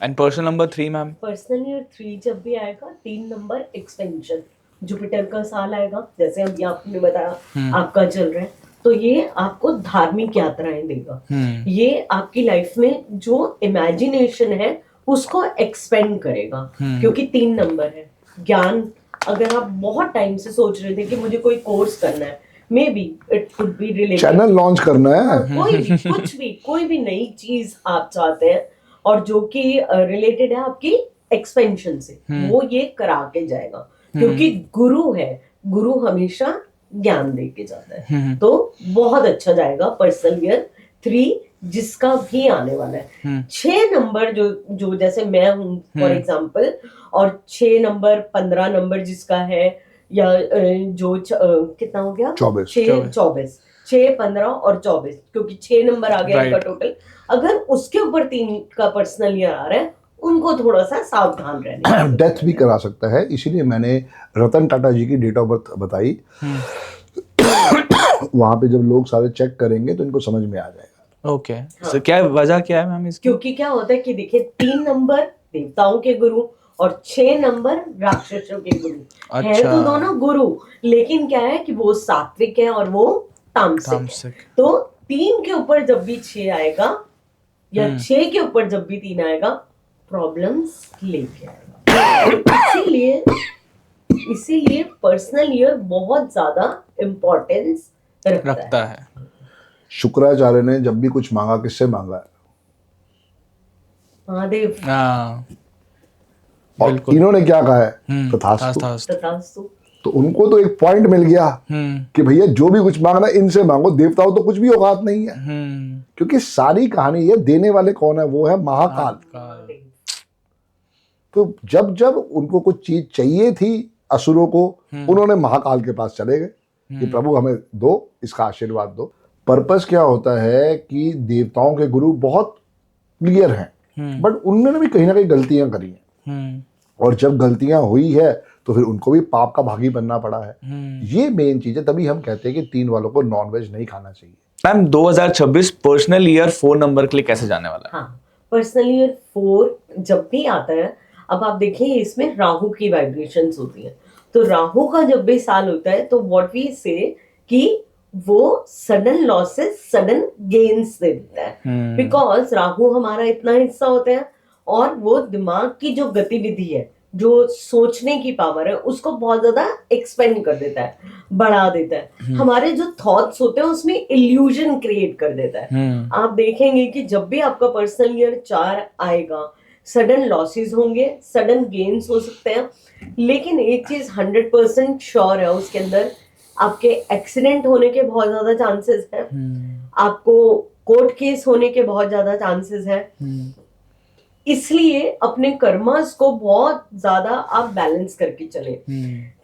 and personal number 3 ma'am? Personal year 3 जब भी आएगा, 3 नंबर एक्सपेंशन, जुपिटर का साल आएगा, जैसे अभी आपने बताया आपका चल रहा है, तो ये आपको धार्मिक यात्राएं देगा। ये आपकी लाइफ में जो इमेजिनेशन है उसको एक्सपेंड करेगा, क्योंकि 3 नंबर है। ज्ञान, अगर आप बहुत टाइम से सोच रहे थे कि मुझे कोई कोर्स करना है, may be it could be related, channel launch करना है, कोई भी कुछ भी, कोई भी नई चीज आप चाहते हैं और जो कि रिलेटेड है आपकी एक्सपेंशन से, वो ये करा के जाएगा। क्योंकि गुरु है, गुरु हमेशा ज्ञान दे के जाता है। तो बहुत अच्छा जाएगा पर्सनल ईयर 3 जिसका भी आने वाला है। 6 नंबर जो जैसे मैं हूँ फॉर एग्जाम्पल, और 6 नंबर 15 नंबर जिसका है, या जो कितना हो गया, 24, 6, 15 और 24, क्योंकि 6 नंबर आ गया इनका टोटल। अगर उसके ऊपर 3 का पर्सनल ईयर आ रहा है, उनको थोड़ा सा सावधान रहना। डेथ भी करा सकता है, इसीलिए मैंने रतन टाटा जी की डेट ऑफ बर्थ बताई। वहां पे जब लोग सारे चेक करेंगे तो इनको समझ में आ जाएगा। ओके, सो क्या वजह क्या है मैम इसकी? क्योंकि क्या होता है कि देखिए, 3 नंबर देवताओं के गुरु और 6 नंबर राक्षसों के गुरु है। तो दोनों गुरु, लेकिन क्या है कि वो सात्विक है और वो तामसिक है। तो 3 के ऊपर जब भी 6 आएगा, या 6 के ऊपर जब भी 3 आएगा, प्रॉब्लम्स लेके आएगा। इसीलिए पर्सनल ईयर बहुत ज्यादा इम्पोर्टेंस रखता है। शुक्राचार्य ने जब भी कुछ मांगा, किससे मांगा है? महादेव। और इन्होंने क्या कहा है? तथास्तु। तो उनको तो एक पॉइंट मिल गया कि भैया जो भी कुछ मांगना इनसे मांगो, देवताओं तो कुछ भी औकात नहीं है। क्योंकि सारी कहानी ये देने वाले कौन है? वो है महाकाल। तो जब जब उनको कुछ चीज चाहिए थी असुरों को, उन्होंने महाकाल के पास चले गए कि प्रभु हमें दो, इसका आशीर्वाद दो। पर्पस क्या होता है कि देवताओं के गुरु बहुत क्लियर हैं, बट उन्होंने भी कहीं ना कहीं गलतियां करी हैं। और जब गलतियां हुई है तो फिर उनको भी पाप का भागी बनना पड़ा है। ये मेन चीज है। तभी हम कहते हैं कि 3 वालों को नॉनवेज नहीं खाना चाहिए। मैम 2026 पर्सनल ईयर 4 नंबर के लिए कैसे जाने वाला है? हाँ, पर्सनल ईयर 4 जब भी आता है, अब आप देखिए इसमें राहु की वाइब्रेशंस होती हैं। तो राहु का जब भी साल होता है तो व्हाट वी से कि वो सडन लॉसेस, सडन गेन्स दे देता है। बिकॉज राहु हमारा इतना हिस्सा होता है, और वो दिमाग की जो गतिविधि है, जो सोचने की पावर है, उसको बहुत ज्यादा एक्सपेंड कर देता है, बढ़ा देता है। हमारे जो थॉट्स होते हैं उसमें इल्यूजन क्रिएट कर देता है। आप देखेंगे कि जब भी आपका पर्सनल ईयर 4 आएगा, सडन लॉसेस होंगे, सडन गेन्स हो सकते हैं। लेकिन एक चीज 100% श्योर है, उसके अंदर आपके एक्सीडेंट होने के बहुत ज्यादा चांसेस है, आपको कोर्ट केस होने के बहुत ज्यादा चांसेस है, इसलिए अपने कर्मास को बहुत ज्यादा आप बैलेंस करके चले।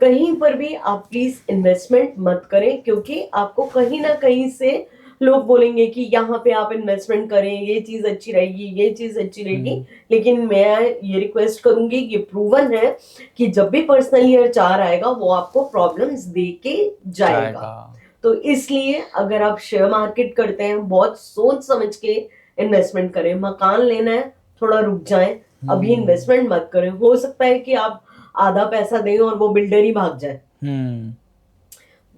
कहीं पर भी आप प्लीज इन्वेस्टमेंट मत करें, क्योंकि आपको कहीं ना कहीं से लोग बोलेंगे कि यहाँ पे आप इन्वेस्टमेंट करें, ये चीज अच्छी रहेगी, ये चीज अच्छी रहेगी। लेकिन मैं ये रिक्वेस्ट करूंगी, ये प्रूवन है कि जब भी पर्सनल ईयर 4 आएगा वो आपको प्रॉब्लम्स दे के जाएगा। तो इसलिए अगर आप शेयर मार्केट करते हैं, बहुत सोच समझ के इन्वेस्टमेंट करें। मकान लेना है, थोड़ा रुक जाएं, अभी इन्वेस्टमेंट मत करें। हो सकता है कि आप आधा पैसा दें और वो बिल्डर ही भाग जाए।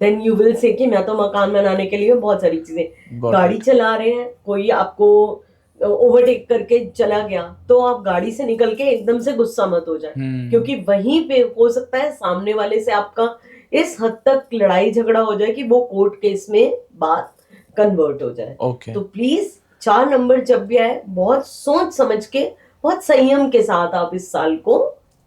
देन यू विल से कि मैं तो मकान बनाने के लिए बहुत सारी चीजें, गाड़ी चला रहे हैं, कोई आपको ओवरटेक करके चला गया तो आप गाड़ी से निकल के एकदम से गुस्सा मत हो जाए, क्योंकि वहीं पे हो सकता है सामने वाले से आपका इस हद तक लड़ाई झगड़ा हो जाए कि वो कोर्ट केस में बात कन्वर्ट हो जाए। तो प्लीज 4 नंबर जब भी आए, बहुत सोच समझ के, बहुत संयम के साथ आप इस साल को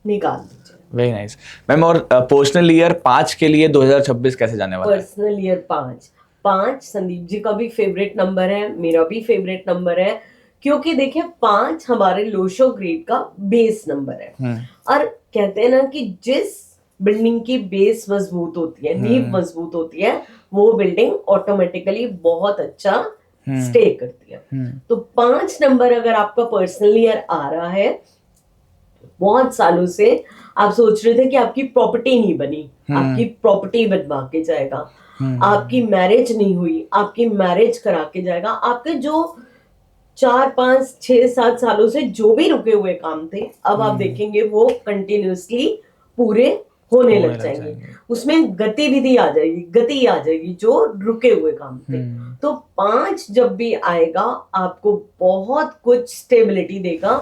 निकाल दीजिए। Very nice ma'am. और पर्सनल ईयर 5 के लिए 2026 कैसे जाने वाला है? पर्सनल ईयर 5 संदीप जी का भी फेवरेट नंबर है, मेरा भी फेवरेट नंबर है, क्योंकि देखिए 5 हमारे लोशो ग्रेड का बेस नंबर है। और कहते हैं ना कि जिस बिल्डिंग की बेस मजबूत होती है, नींव मजबूत होती है, वो बिल्डिंग ऑटोमेटिकली बहुत अच्छा स्टे करती है। तो 5 नंबर अगर आपका पर्सनल ईयर आ रहा है, बहुत सालों से आप सोच रहे थे कि आपकी प्रॉपर्टी नहीं बनी, आपकी प्रॉपर्टी बनवा के जाएगा, आपकी मैरिज नहीं हुई, आपकी मैरिज करा के जाएगा, आपके जो 4, 5, 6, 7 सालों से जो भी रुके हुए काम थे, अब आप देखेंगे वो कंटिन्यूअसली पूरे होने लग जाएंगे। उसमें गतिविधि आ जाएगी, गति आ जाएगी जो रुके हुए काम थे। तो 5 जब भी आएगा आपको बहुत कुछ स्टेबिलिटी देगा।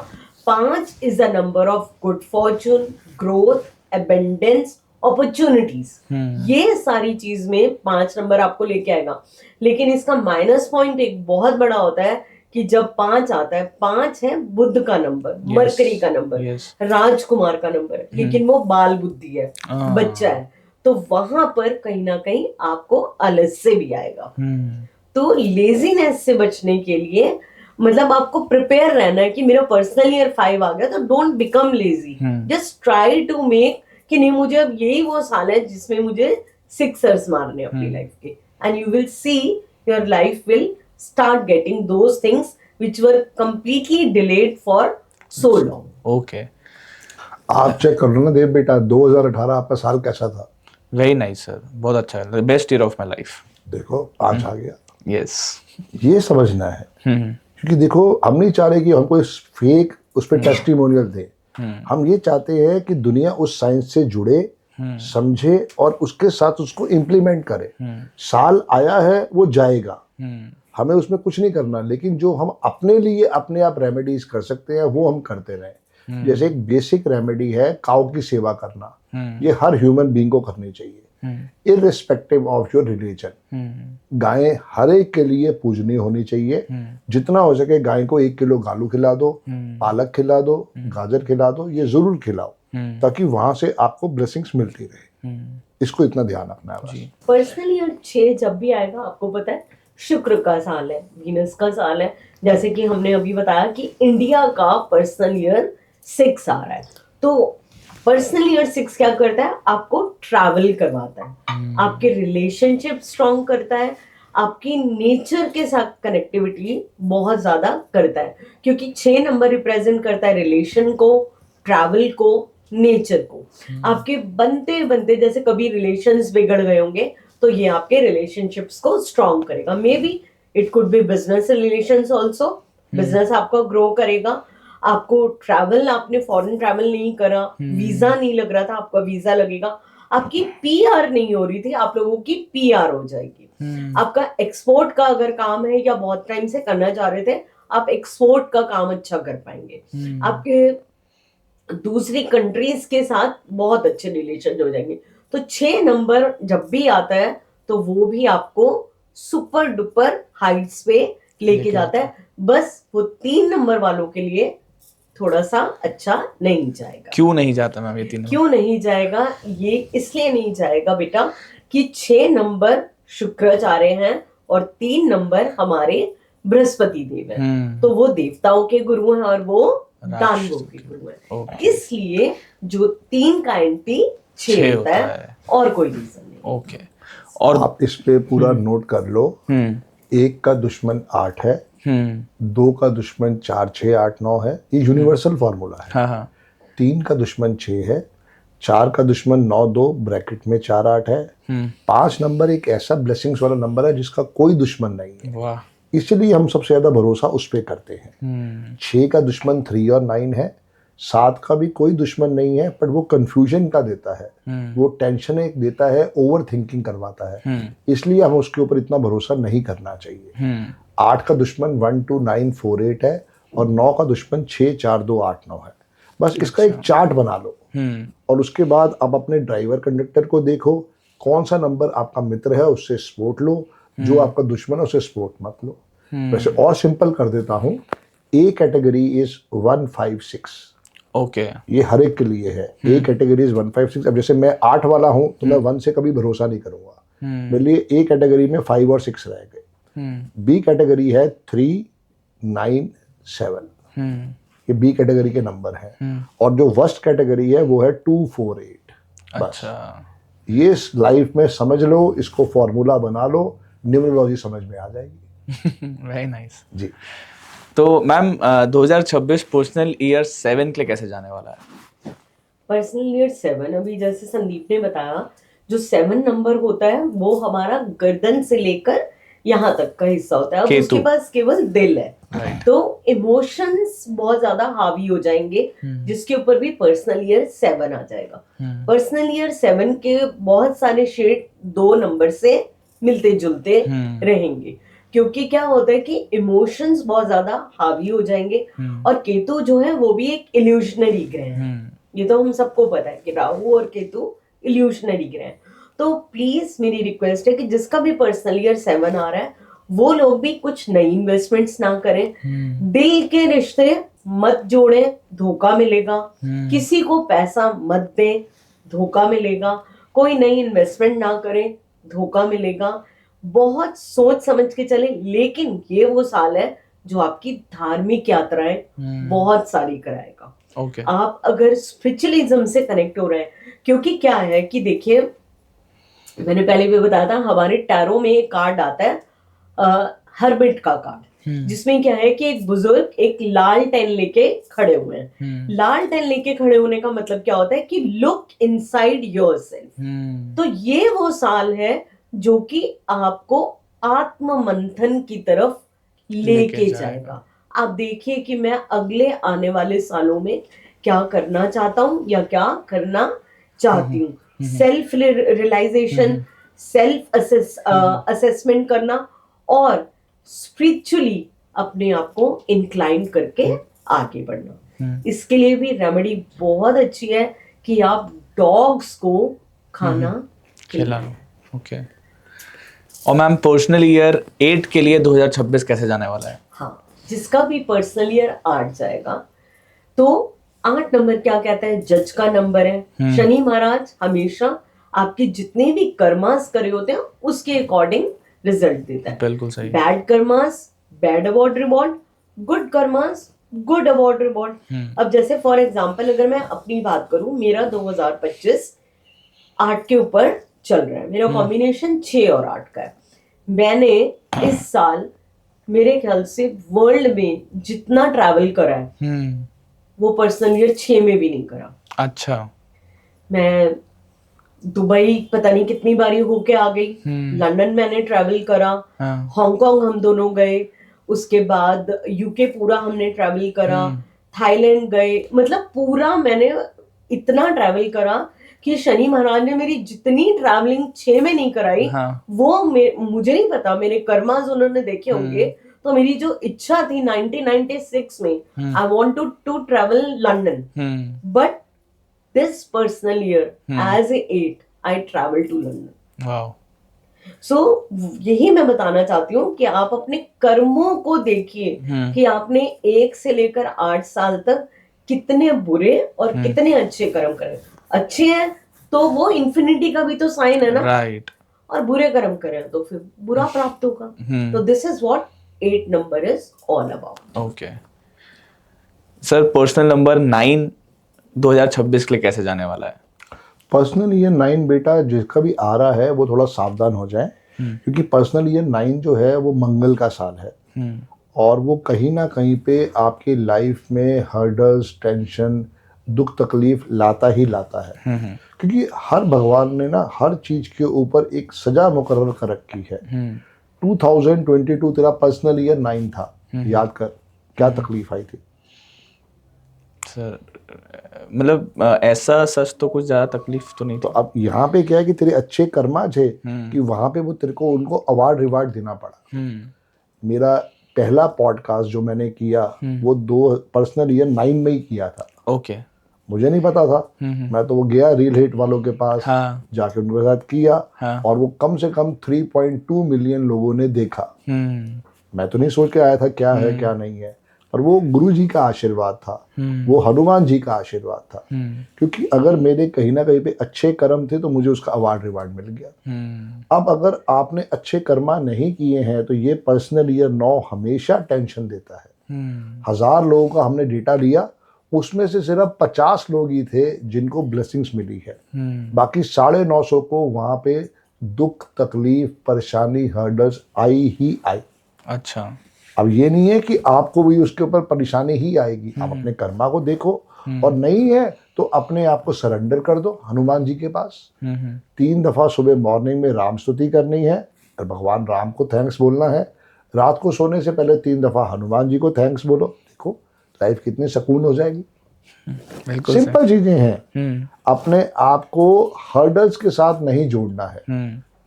5 is a number of good Fortune, growth, abundance, opportunities. ये सारी चीज में 5 नंबर आपको लेके आएगा। लेकिन इसका माइनस पॉइंट एक बहुत बड़ा होता है कि जब 5 आता है, 5 है बुध का नंबर, मरकरी का नंबर, राजकुमार का नंबर, लेकिन वो बाल बुद्धि है, बच्चा है। तो वहां पर कहीं ना कहीं आपको आलस्य भी आएगा। तो लेजीनेस से बचने के लिए मतलब आपको प्रिपेयर रहना है कि मेरा पर्सनल ईयर 5 आ गया, तो don't become lazy, just try to make कि नहीं मुझे अब यही वो साल है जिसमें मुझे सिक्सर्स मारने अपनी लाइफ के, and you will see your life will start getting those things which were completely delayed for so long. Okay. आप चेक कर लो ना देव बेटा, 2018 आपका साल कैसा था? वेरी नाइस सर, बहुत अच्छा है, best year of my life. देखो 5 आ गया। यस, ये समझना है, क्योंकि देखो हम नहीं चाह रहे कि हमको फेक उस पर टेस्टिमोनियल दे। हम ये चाहते हैं कि दुनिया उस साइंस से जुड़े, समझे और उसके साथ उसको इम्प्लीमेंट करे। साल आया है, वो जाएगा, हमें उसमें कुछ नहीं करना, लेकिन जो हम अपने लिए अपने आप रेमेडीज कर सकते हैं वो हम करते रहें। जैसे एक बेसिक रेमेडी है काऊ की सेवा करना, ये हर ह्यूमन बीइंग को करनी चाहिए, इररिस्पेक्टिव ऑफ योर रिलीजन। गायें हर एक के लिए पूजनीय होनी चाहिए। जितना हो सके गाय को 1 किलो आलू खिला दो, पालक खिला दो, गाजर खिला दो, ये जरूर खिलाओ, ताकि वहां से आपको ब्लेसिंग्स मिलती रहे। इसको इतना ध्यान रखना है। पर्सनल ईयर 6 जब भी आएगा, आपको पता है शुक्र का साल है, वीनस का साल है। जैसे कि हमने अभी बताया कि इंडिया का पर्सनल ईयर 6 आ रहा है। तो पर्सनल ईयर 6 क्या करता है? आपको ट्रैवल करवाता है, आपके रिलेशनशिप स्ट्रॉन्ग करता है, आपकी नेचर के साथ कनेक्टिविटी बहुत ज्यादा करता है, क्योंकि 6 नंबर रिप्रेजेंट करता है रिलेशन को, ट्रैवल को, नेचर को। आपके बनते बनते जैसे कभी रिलेशंस बिगड़ गए होंगे तो ये आपके रिलेशनशिप्स को स्ट्रॉन्ग करेगा। May be it could be business relations also, business आपका ग्रो करेगा। आपको ट्रैवल, आपने फॉरेन ट्रैवल नहीं करा, वीजा नहीं लग रहा था, आपका वीजा लगेगा। आपकी पीआर नहीं हो रही थी, आप लोगों की पीआर हो जाएगी। आपका एक्सपोर्ट का अगर काम है या बहुत टाइम से करना चाह रहे थे, आप एक्सपोर्ट का काम अच्छा कर पाएंगे। आपके दूसरी कंट्रीज के साथ बहुत अच्छे रिलेशन हो जाएंगे। तो 6 नंबर जब भी आता है तो वो भी आपको सुपर डुपर हाइट्स पे लेके जाता है। बस वो 3 नंबर वालों के लिए थोड़ा सा अच्छा नहीं जाएगा। क्यों नहीं जाता मैम ये 3 नंबर? क्यों नहीं जाएगा? ये इसलिए नहीं जाएगा बेटा कि 6 नंबर शुक्राचार्य हैं और 3 नंबर हमारे बृहस्पति देव हैं। तो वो देवताओं के गुरु हैं और वो दान भोगी गुरु है। ओके। इसलिए जो 3 का एंटी 6 होता है और कोई रीजन नहीं। ओके। और आप इस पे पूरा नोट कर लो। 1 का दुश्मन 8 है, 2 का दुश्मन 4 6 8 9 है, ये यूनिवर्सल फॉर्मूला है। हाँ हाँ 3 का दुश्मन 6 है, 4 का दुश्मन 9 2 ब्रैकेट में 4 8 है। 5 नंबर एक ऐसा ब्लेसिंग्स वाला नंबर है जिसका कोई दुश्मन नहीं है, वाह। इसलिए हम सबसे ज्यादा भरोसा उस पे करते हैं। 6 का दुश्मन 3 और 9 है, 7 का भी कोई दुश्मन नहीं है, पर वो कंफ्यूजन का देता है, वो टेंशन एक देता है, ओवर थिंकिंग करवाता है, इसलिए हम उसके ऊपर इतना भरोसा नहीं करना चाहिए। 8 का दुश्मन 1 2 9 4 8 है और 9 का दुश्मन 6 4 2 8 9 है। बस इसका एक चार्ट बना लो और उसके बाद अब अपने ड्राइवर कंडक्टर को देखो, कौन सा नंबर आपका मित्र है उससे सपोर्ट लो, जो आपका दुश्मन है उससे सपोर्ट मत लो। वैसे और सिंपल कर देता हूँ, ए कैटेगरी इज 1 5 6। ओके। ये हर एक के लिए है। A category is 1 5 6। अब जैसे मैं 8 वाला हूँ तो मैं 1 से कभी भरोसा नहीं करूंगा, मेरे लिए ए कैटेगरी में 5 और 6 रह गए। बी कैटेगरी है 3 9 7, ये बी कैटेगरी के नंबर हैं। और जो वर्स्ट कैटेगरी है वो है 2 4 8। बस ये लाइफ में समझ लो, इसको फॉर्मूला बना लो, न्यूमरोलॉजी समझ में आ जाएगी। वेरी नाइस जी। तो मैम 2026 पर्सनल ईयर 7 के लिए कैसे जाने वाला है? पर्सनल ईयर 7, अभी जैसे संदीप ने बताया, जो 7 नंबर होता है वो हमारा गर्दन से लेकर यहाँ तक का हिस्सा होता है। अब उसके पास केवल दिल है, तो इमोशंस बहुत ज्यादा हावी हो जाएंगे, जिसके ऊपर भी पर्सनल ईयर 7 आ जाएगा। पर्सनल ईयर 7 के बहुत सारे शेड 2 नंबर से मिलते जुलते रहेंगे, क्योंकि क्या होता है कि इमोशंस बहुत ज्यादा हावी हो जाएंगे। और केतु जो है वो भी एक इल्यूशनरी ग्रह है, ये तो हम सबको पता है कि राहु और केतु इल्यूशनरी ग्रह है। तो प्लीज मेरी रिक्वेस्ट है कि जिसका भी पर्सनल ईयर 7 आ रहा है वो लोग भी कुछ नई इन्वेस्टमेंट्स ना करें, दिल के रिश्ते मत जोड़ें, धोखा मिलेगा। किसी को पैसा मत दें, धोखा मिलेगा। कोई नई इन्वेस्टमेंट ना करें, धोखा मिलेगा। बहुत सोच समझ के चले, लेकिन ये वो साल है जो आपकी धार्मिक यात्राएं बहुत सारी कराएगा। आप अगर स्पिरिचुअलिज्म से कनेक्ट हो रहे हैं, क्योंकि क्या है कि देखिए, मैंने पहले भी बताया था, हमारे टैरो में एक कार्ड आता है हर्मिट का कार्ड, जिसमें क्या है कि एक बुजुर्ग एक लाल टेन लेके खड़े हुए हैं। लाल टेन लेके खड़े होने का मतलब क्या होता है कि लुक इनसाइड योरसेल्फ। तो ये वो साल है जो कि आपको आत्म मंथन की तरफ लेके जाएगा। आप देखिए कि मैं अगले आने वाले सालों में क्या करना चाहता हूं या क्या करना चाहती हूँ। सेल्फ रियलाइजेशन, सेल्फ असेसमेंट करना और स्पिरिचुअली अपने आप को इंक्लाइन करके आगे बढ़ना। इसके लिए भी रेमेडी बहुत अच्छी है कि आप डॉग्स को खाना खिलाओ। ओके। और मैम पर्सनल ईयर 8 के लिए 2026 कैसे जाने वाला है? हाँ, जिसका भी पर्सनल ईयर 8 जाएगा, तो 8 नंबर क्या कहता है, जज का नंबर है। शनि महाराज हमेशा आपके जितने भी कर्मास करे होते हैं उसके अकॉर्डिंग रिजल्ट देता है। बिल्कुल सही। Bad karmas bad award reward, good karmas good award reward. अब जैसे फॉर एग्जांपल अगर मैं अपनी बात करूं, मेरा 2025 8 के ऊपर चल रहा है, मेरा कॉम्बिनेशन 6 और 8 का है। मैंने इस साल मेरे ख्याल से वर्ल्ड में जितना ट्रैवल करा है वो पर्सनल ईयर 6 में भी नहीं करा। अच्छा। मैं दुबई पता नहीं कितनी बारी होके आ गई, लंदन मैंने ट्रैवल करा, हांगकांग हम दोनों गए, उसके बाद यूके पूरा हमने ट्रैवल करा, थाईलैंड गए, मतलब पूरा मैंने इतना ट्रैवल करा कि शनि महाराज ने मेरी जितनी ट्रैवलिंग 6 में नहीं कराई, वो मुझे नहीं पता, मेरे कर्मास उन्होंने देखे होंगे। तो मेरी जो इच्छा थी 1996 में, I want to travel London, but this personal year as a 8 I travel to London. Wow. So यही मैं बताना चाहती हूँ कि आप अपने कर्मों को देखिए कि आपने 1 से लेकर 8 साल तक कितने बुरे और कितने अच्छे कर्म करे। अच्छे हैं तो वो इन्फिनिटी का भी तो साइन है ना, राइट। और बुरे कर्म करें तो फिर बुरा प्राप्त होगा। तो this is what 8 number is all about. Okay, sir personal number 9 2026 के लिए कैसे जाने वाला है? पर्सनल ईयर 9 बेटा जिसका भी आ रहा है वो थोड़ा सावधान हो जाए, क्योंकि पर्सनल ईयर 9 जो है वो मंगल का साल है और वो कहीं ना कहीं पे आपकी लाइफ में हर्डल्स, टेंशन, दुख तकलीफ लाता ही लाता है। क्योंकि हर भगवान ने ना हर चीज के ऊपर एक सजा मुकर्रर कर रखी है। 2022 तेरा पर्सनल ईयर 9 था, याद कर क्या तकलीफ आई थी। सर मतलब ऐसा सच तो कुछ ज़्यादा तकलीफ तो नहीं तो थी। अब यहाँ पे क्या है कि तेरे अच्छे कर्मा थे कि वहां पे वो तेरे को उनको अवार्ड रिवार्ड देना पड़ा। मेरा पहला पॉडकास्ट जो मैंने किया वो पर्सनल ईयर 9 में ही किया था। ओके। मुझे नहीं पता था, मैं तो वो गया रील हिट वालों के पास, हाँ। जाके उनके साथ किया हाँ। और वो कम से कम 3.2 मिलियन लोगों ने देखा। मैं तो नहीं सोच के आया था क्या है क्या नहीं है, पर वो गुरु जी का आशीर्वाद था, वो हनुमान जी का आशीर्वाद था। क्योंकि अगर मेरे कहीं ना कहीं पे अच्छे कर्म थे तो मुझे उसका अवार्ड रिवार्ड मिल गया। अब अगर आपने अच्छे कर्मा नहीं किए हैं तो ये पर्सनल ईयर 9 हमेशा टेंशन देता है। 1000 लोगों का हमने डेटा लिया, उसमें से सिर्फ 50 लोग ही थे जिनको ब्लेसिंग्स मिली है। बाकी 950 को वहां पे दुख, तकलीफ, परेशानी, हर्डल्स आई ही आई। अच्छा। अब ये नहीं है कि आपको भी उसके ऊपर परेशानी ही आएगी, आप अपने कर्मा को देखो और नहीं है तो अपने आप को सरेंडर कर दो हनुमान जी के पास। 3 दफा सुबह मॉर्निंग में राम स्तुति करनी है और भगवान राम को थैंक्स बोलना है। रात को सोने से पहले 3 दफा हनुमान जी को थैंक्स बोलो, देखो लाइफ कितनी सुकून हो जाएगी। बिल्कुल सिंपल चीजें हैं, अपने आप को हर्डल्स के साथ नहीं जोड़ना है।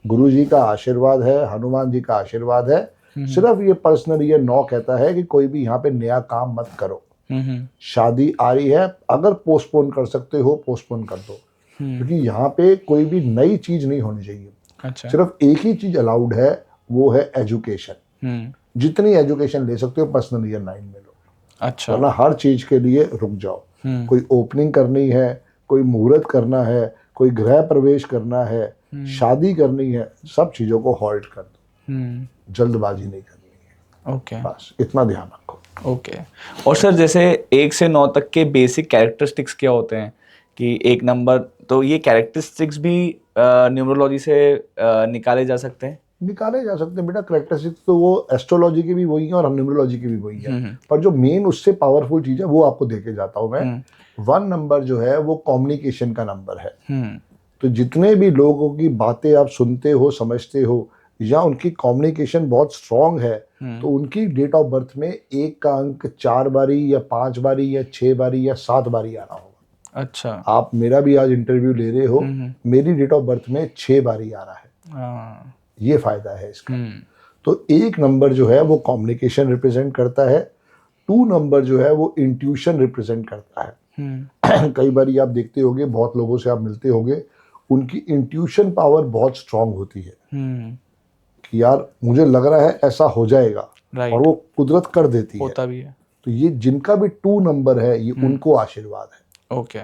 गुरु जी का आशीर्वाद है, हनुमान जी का आशीर्वाद है। सिर्फ ये पर्सनल ईयर 9 कहता है कि कोई भी यहाँ पे नया काम मत करो। शादी आ रही है, अगर पोस्टपोन कर सकते हो पोस्टपोन कर दो, क्योंकि यहाँ पे कोई भी नई चीज नहीं होनी चाहिए। अच्छा। सिर्फ एक ही चीज अलाउड है, वो है एजुकेशन। जितनी एजुकेशन ले सकते हो पर्सनल ईयर 9 में लो। अच्छा। वरना हर चीज के लिए रुक जाओ। कोई ओपनिंग करनी है, कोई मुहूर्त करना है, कोई गृह प्रवेश करना है, शादी करनी है, सब चीजों को हॉल्ट कर दो। जल्दबाजी नहीं करनी है। ओके। बस इतना ध्यान रखो। ओके। और सर जैसे 1 से 9 तक के बेसिक कैरेक्टरिस्टिक्स क्या होते हैं कि 1 नंबर, तो ये कैरेक्टरिस्टिक्स भी न्यूमरोलॉजी से निकाले जा सकते हैं? निकाले जा सकते हैं बेटा। कैरेक्टरिस्टिक्स तो वो एस्ट्रोलॉजी की भी वही है और न्यूमरोलॉजी की भी वही है, पर जो मेन उससे पावरफुल चीज है वो आपको देके जाता हूँ मैं। 1 नंबर जो है वो कम्युनिकेशन का नंबर है। तो जितने भी लोगों की बातें आप सुनते हो, समझते हो, या उनकी कम्युनिकेशन बहुत स्ट्रांग है, तो उनकी डेट ऑफ बर्थ में 1 का अंक 4 बारी या 5 बारी या 6 बारी या 7 बारी आना होगा। अच्छा। आप मेरा भी आज इंटरव्यू ले रहे हो, मेरी डेट ऑफ बर्थ में 6 बारी आ रहा है। ये फायदा है इसका। तो 1 नंबर जो है वो कम्युनिकेशन रिप्रेजेंट करता है। 2 नंबर जो है वो इंट्यूशन रिप्रेजेंट करता है। कई बार आप देखते होगे, बहुत लोगों से आप मिलते होगे, उनकी इंट्यूशन पावर बहुत स्ट्रांग होती है कि यार मुझे लग रहा है ऐसा हो जाएगा, और वो कुदरत कर देती है। होता भी है। तो ये जिनका भी 2 नंबर है ये उनको आशीर्वाद है। ओके।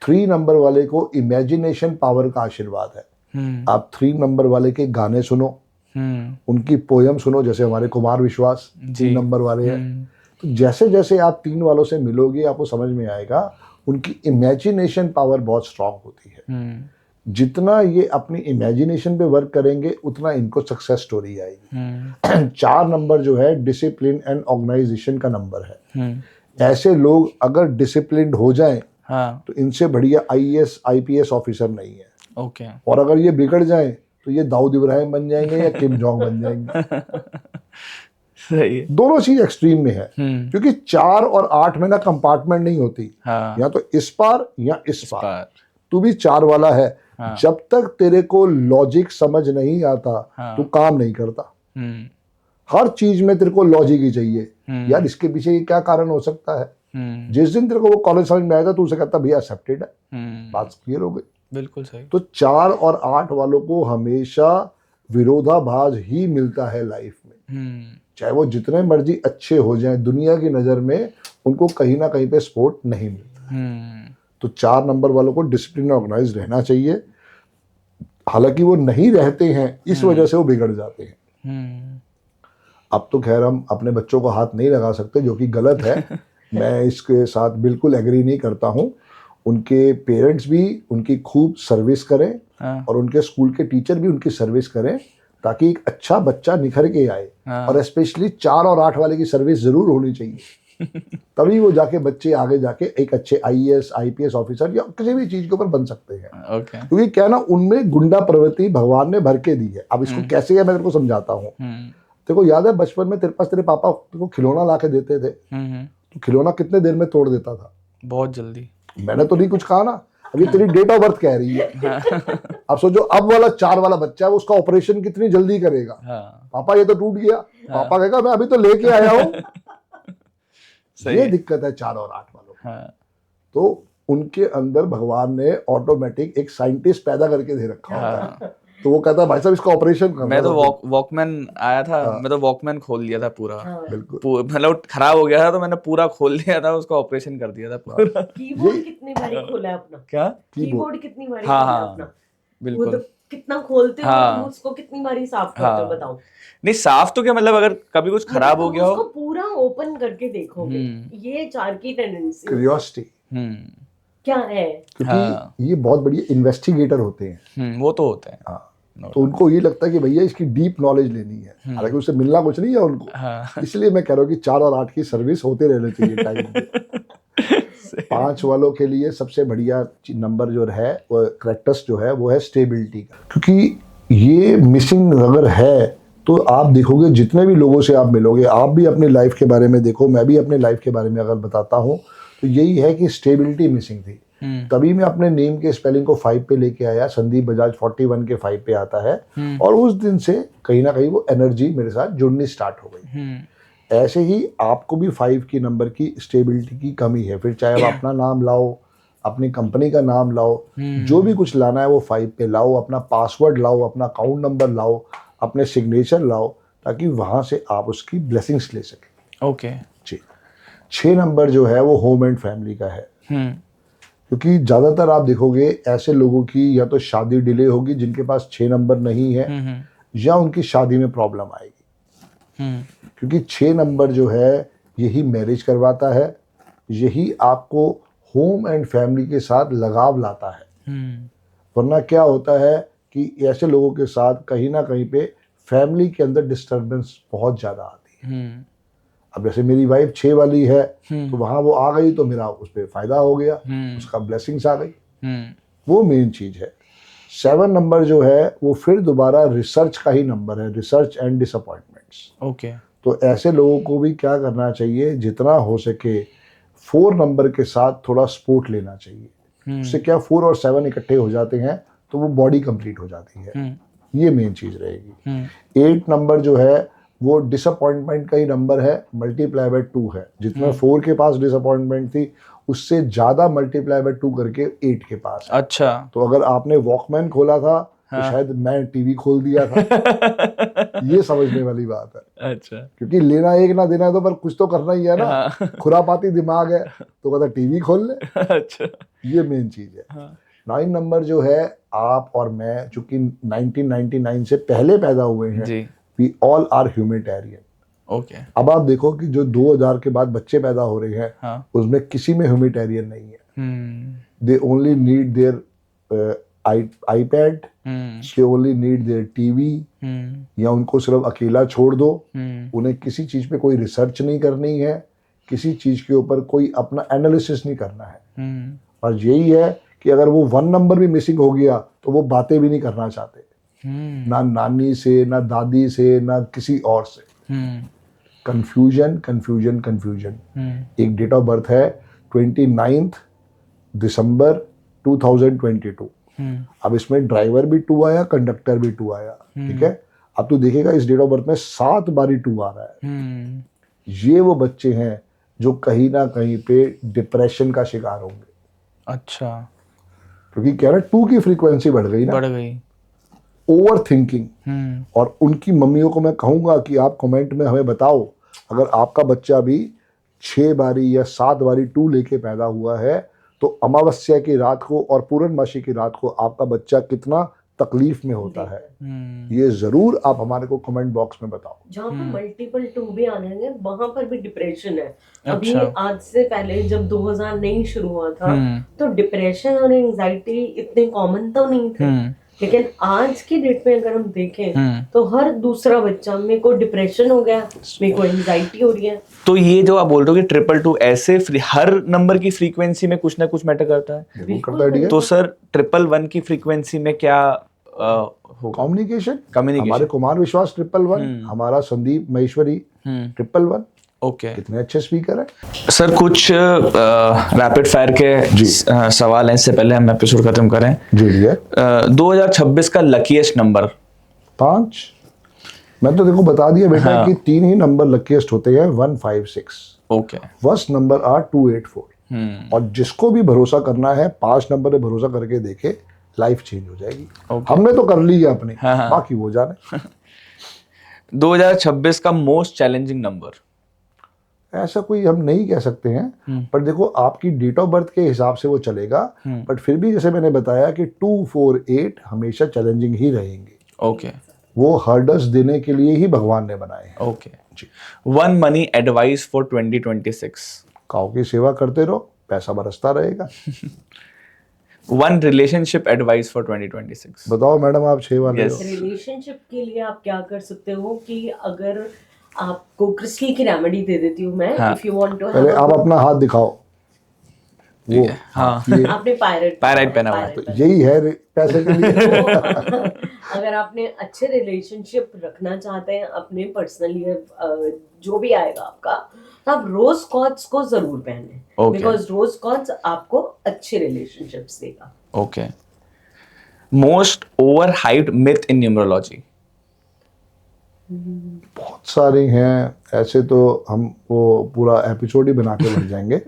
3 नंबर वाले को इमेजिनेशन पावर का आशीर्वाद है। आप 3 नंबर वाले के गाने सुनो, उनकी पोयम सुनो, जैसे हमारे कुमार विश्वास 3 नंबर वाले हैं। तो जैसे जैसे आप 3 वालों से मिलोगे आपको समझ में आएगा उनकी इमेजिनेशन पावर बहुत स्ट्रांग होती है। जितना ये अपनी इमेजिनेशन पे वर्क करेंगे उतना इनको सक्सेस स्टोरी आएगी। 4 नंबर जो है डिसिप्लिन एंड ऑर्गेनाइजेशन का नंबर है। ऐसे लोग अगर डिसिप्लिन्ड हो जाएं, तो इनसे बढ़िया IAS IPS ऑफिसर नहीं है। ओके। और अगर ये बिगड़ जाएं तो ये दाऊद इब्राहिम बन जाएंगे या किम जोंग बन जाएंगे। सही है। दोनों चीज एक्सट्रीम में है, क्योंकि 4 और 8 में ना कंपार्टमेंट नहीं होती। या तो इस पार या इस पार। तू भी 4 वाला है। जब तक तेरे को लॉजिक समझ नहीं आता तू काम नहीं करता। हर चीज में तेरे को लॉजिक ही चाहिए। यार इसके पीछे ये क्या कारण हो सकता है। जिस दिन तेरे को वो कॉलेज समझ में आया था, तू उसे कहता भैया एक्सेप्टेड है, बात क्लियर हो गई। बिल्कुल सही। तो 4 और 8 वालों को हमेशा विरोधाभास ही मिलता है लाइफ में। चाहे वो जितने मर्जी अच्छे हो जाएं, दुनिया की नजर में उनको कहीं ना कहीं पे सपोर्ट नहीं मिलता। तो 4 नंबर वालों को डिसिप्लिन ऑर्गेनाइज रहना चाहिए। हालांकि वो नहीं रहते हैं, इस वजह से वो बिगड़ जाते हैं। अब तो खैर हम अपने बच्चों को हाथ नहीं लगा सकते, जो कि गलत है। मैं इसके साथ बिल्कुल एग्री नहीं करता हूँ। उनके पेरेंट्स भी उनकी खूब सर्विस करें हाँ, और उनके स्कूल के टीचर भी उनकी सर्विस करें, ताकि एक अच्छा बच्चा निखर के आए। हाँ। और स्पेशली 4 और 8 वाले की सर्विस जरूर होनी चाहिए, तभी वो जाके बच्चे आगे जाके एक अच्छे IAS IPS ऑफिसर या किसी भी चीज के ऊपर बन सकते हैं। ओके। क्योंकि क्या ना, उनमें गुंडा प्रवृत्ति भगवान ने भर के दी है। अब इसको कैसे है मैं तेरे को समझाता हूँ। तेरे को याद है बचपन में तेरे पास तेरे पापा तेरे को खिलौना ला के देते थे, तो खिलौना कितने देर में तोड़ देता था? बहुत जल्दी। मैंने तो नहीं कुछ कहा ना, अभी तेरी डेट ऑफ बर्थ कह रही है। अब सोचो, अब वाला 4 वाला बच्चा है, वो उसका ऑपरेशन कितनी जल्दी करेगा। हाँ, पापा ये तो टूट गया, पापा कहेगा मैं अभी तो लेके आया हूँ। ये दिक्कत है 4 और 8 वालों को। हाँ, तो उनके अंदर भगवान ने ऑटोमेटिक एक साइंटिस्ट पैदा करके दे रखा होता है। तो वो कहता है भाई साहब इसका ऑपरेशन करना। मैं तो वॉकमैन आया था, मैं तो वॉकमैन खोल लिया था पूरा। बिल्कुल, मतलब खराब हो गया था तो मैंने पूरा खोल लिया था, उसका ऑपरेशन कर दिया था पूरा। कीबोर्ड कितनी बारी खोला है अपना? क्या? कीबोर्ड कितनी बारी हाँ, खोला है हाँ, अपना? वो बिल्कुल। तो कितना खोलते हो हाँ। तुम उसको, कितनी बारी साफ करते हो हाँ। बताओ? नहीं, साफ तो क्या मतलब, अगर कभी कुछ खराब हो गया उसको हो। पूरा ओपन करके देखोगे। ये 4 की टेंडेंसी क्यूरियोसिटी क्या है? क्योंकि ये बहुत बढ़िया इन्वेस्टिगेटर होते हैं। वो तो होते हैं। हाँ, तो उनको ये लगता है कि भैया इसकी डीप नॉलेज लेनी है, हालांकि उससे मिलना कुछ नहीं है उनको। हाँ। इसलिए मैं कह रहा हूँ कि 4 और 8 की सर्विस होते रहना चाहिए टाइम पे। 5 वालों के लिए सबसे बढ़िया नंबर जो है वो करेक्टस जो है वो है स्टेबिलिटी का, क्योंकि ये मिसिंग अगर है तो आप देखोगे जितने भी लोगों से आप मिलोगे, आप भी अपनी लाइफ के बारे में देखो, मैं भी अपने लाइफ के बारे में अगर बताता हूँ तो यही है कि स्टेबिलिटी मिसिंग थी। तभी मैं अपने नेम के स्पेलिंग को 5 पे लेके आया। संदीप बजाज 41 के 5 पे आता है, और उस दिन से कहीं ना कहीं वो एनर्जी मेरे साथ जुड़नी स्टार्ट हो गई। ऐसे ही आपको भी 5 की नंबर की स्टेबिलिटी की कमी है, फिर चाहे आप अपना नाम लाओ, अपनी कंपनी का नाम लाओ, जो भी कुछ लाना है वो 5 पे लाओ, अपना पासवर्ड लाओ, अपना अकाउंट नंबर लाओ, अपने सिग्नेचर लाओ, ताकि वहां से आप उसकी ब्लेसिंग्स ले सकें। ओके जी। 6 नंबर जो है वो होम एंड फैमिली का है, क्योंकि ज़्यादातर आप देखोगे ऐसे लोगों की या तो शादी डिले होगी जिनके पास 6 नंबर नहीं है, या उनकी शादी में प्रॉब्लम आएगी। क्योंकि 6 नंबर जो है यही मैरिज करवाता है, यही आपको होम एंड फैमिली के साथ लगाव लाता है। वरना क्या होता है कि ऐसे लोगों के साथ कहीं ना कहीं पे फैमिली के अंदर डिस्टर्बेंस बहुत ज़्यादा आती है। अब जैसे मेरी वाइफ 6 वाली है, तो वहां वो आ गई तो मेरा उस पर फायदा हो गया, उसका ब्लेसिंग्स आ गई। वो मेन चीज है। 7 नंबर जो है वो फिर दोबारा रिसर्च का ही नंबर है, रिसर्च एंड डिसअपॉइंटमेंट्स। ओके। तो ऐसे लोगों को भी क्या करना चाहिए, जितना हो सके 4 नंबर के साथ थोड़ा सपोर्ट लेना चाहिए। उससे क्या 4 और 7 इकट्ठे हो जाते हैं तो वो बॉडी कंप्लीट हो जाती है। ये मेन चीज रहेगी। 8 नंबर जो है वो डिसअपॉइंटमेंट का ही नंबर है, मल्टीप्लाई बाय 2 है। जितना 4 के पास डिसअपॉइंटमेंट थी उससे ज्यादा मल्टीप्लाई बाय 2 करके 8 के पास है। अच्छा। तो अगर आपने वॉकमैन खोला था तो शायद मैं टीवी खोल दिया था। ये समझने वाली बात है। अच्छा। क्योंकि लेना एक ना देना तो पर कुछ तो करना ही है ना। खुरापाती दिमाग है तो कहता टीवी खोल ले। अच्छा। ये मेन चीज है। 9 नंबर जो है, आप और मैं चूंकि 1999 से पहले पैदा हुए हैं, जी। We all are humanitarian. Okay. अब आप देखो कि जो 2000 के बाद बच्चे पैदा हो रहे हैं, उसमें किसी में ह्यूमैनिटेरियन नहीं है। They only need their iPad, they only need their TV, या उनको सिर्फ अकेला छोड़ दो। उन्हें किसी चीज पे कोई रिसर्च नहीं करनी है, किसी चीज के ऊपर कोई अपना एनालिसिस नहीं करना है। और यही है कि अगर वो 1 नंबर भी मिसिंग हो गया तो वो बातें भी नहीं करना चाहते, ना नानी से, ना दादी से, ना किसी और से। Confusion confusion confusion. एक डेट ऑफ बर्थ है 29 दिसंबर 2022। अब इसमें ड्राइवर भी 2 आया, कंडक्टर भी 2 आया। ठीक है, अब तू देखेगा इस डेट ऑफ बर्थ में 7 बारी 2 आ रहा है। ये वो बच्चे हैं जो कहीं ना कहीं पे डिप्रेशन का शिकार होंगे। अच्छा। क्योंकि क्या ना 2 की फ्रीक्वेंसी बढ़ गई ना, बढ़ गई। Over thinking. और उनकी मम्मियों को मैं कहूंगा कि आप कमेंट में हमें बताओ, अगर आपका बच्चा भी 6 बारी या 7 बारी 2 लेके पैदा हुआ है तो अमावस्या की रात को और पूर्णमासी की रात को आपका बच्चा कितना तकलीफ में होता है, हम्म, ये जरूर आप हमारे को कमेंट बॉक्स में बताओ। जहाँ पे मल्टीपल 2 भी आने हैं वहां पर भी डिप्रेशन है। अभी अच्छा। आज से पहले जब 2000 नहीं शुरू हुआ था हम्म, तो डिप्रेशन और एंजाइटी इतने कॉमन तो नहीं थे, हम्म, लेकिन आज की डेट में अगर हम देखें हम्म। तो हर दूसरा बच्चा, मेरे को डिप्रेशन हो गया, मेरे को एंजाइटी हो रही है। तो ये जो आप बोल रहे हो कि 222 ऐसे हर नंबर की फ्रीक्वेंसी में कुछ ना कुछ मैटर करता है। जरूर करता है डियर। तो सर 111 की फ्रीक्वेंसी में क्या होगा? Communication, Communication। हमारे कुमार विश्वास 111, हमारा संदीप महेश्वरी 111, ओके कितने अच्छे स्पीकर है। सर, कुछ रैपिड फायर के सवाल हैं, इससे पहले हम एपिसोड खत्म करें। जी डियर। 2026 का लकीएस्ट नंबर? 5। मैं तो देखो बता दिया बेटा कि 3 ही नंबर लकीएस्ट होते हैं, 156। ओके। Worst number are 284। और जिसको भी भरोसा करना है 5 नंबर पे भरोसा करके देखे, लाइफ चेंज हो जाएगी। हमने तो कर ली है अपनी, बाकी वो जाने। 2026 का मोस्ट चैलेंजिंग नंबर? ऐसा कोई हम नहीं कह सकते हैं, पर देखो आपकी डेट ऑफ बर्थ के हिसाब से वो चलेगा। बट फिर भी जैसे मैंने बताया कि 248 हमेशा चैलेंजिंग ही रहेंगे। ओके। वो हर्डल्स देने के लिए ही भगवान ने बनाए हैं। ओके जी। One money advice for 2026? Cow की सेवा करते रहो, पैसा बरसता रहेगा। One relationship advice for 2026? बताओ मैडम, आप 6 वाले Yes. हो। रिलेशनशिप के लिए आप क्या कर सकते हो कि अगर आपको क्रिस्टल की रेमेडी दे देती हूँ मैं, इफ यू वांट टू पहले आप अपना हाथ दिखाओ। वो हाँ, ये आपने पायरेट पहना हुआ है। तो यही है पैसे के लिए। अगर आपने अच्छे रिलेशनशिप रखना चाहते हैं अपने पर्सनली, जो भी आएगा आपका, तो आप रोज कॉर्ड्स को जरूर पहने, Okay. बिकॉज रोज कॉर्ड्स आपको अच्छे रिलेशनशिप्स देगा। Okay. Most over hyped myth इन न्यूमरोलॉजी? बहुत सारे हैं ऐसे, तो हम वो पूरा एपिसोड ही बना के लग जाएंगे।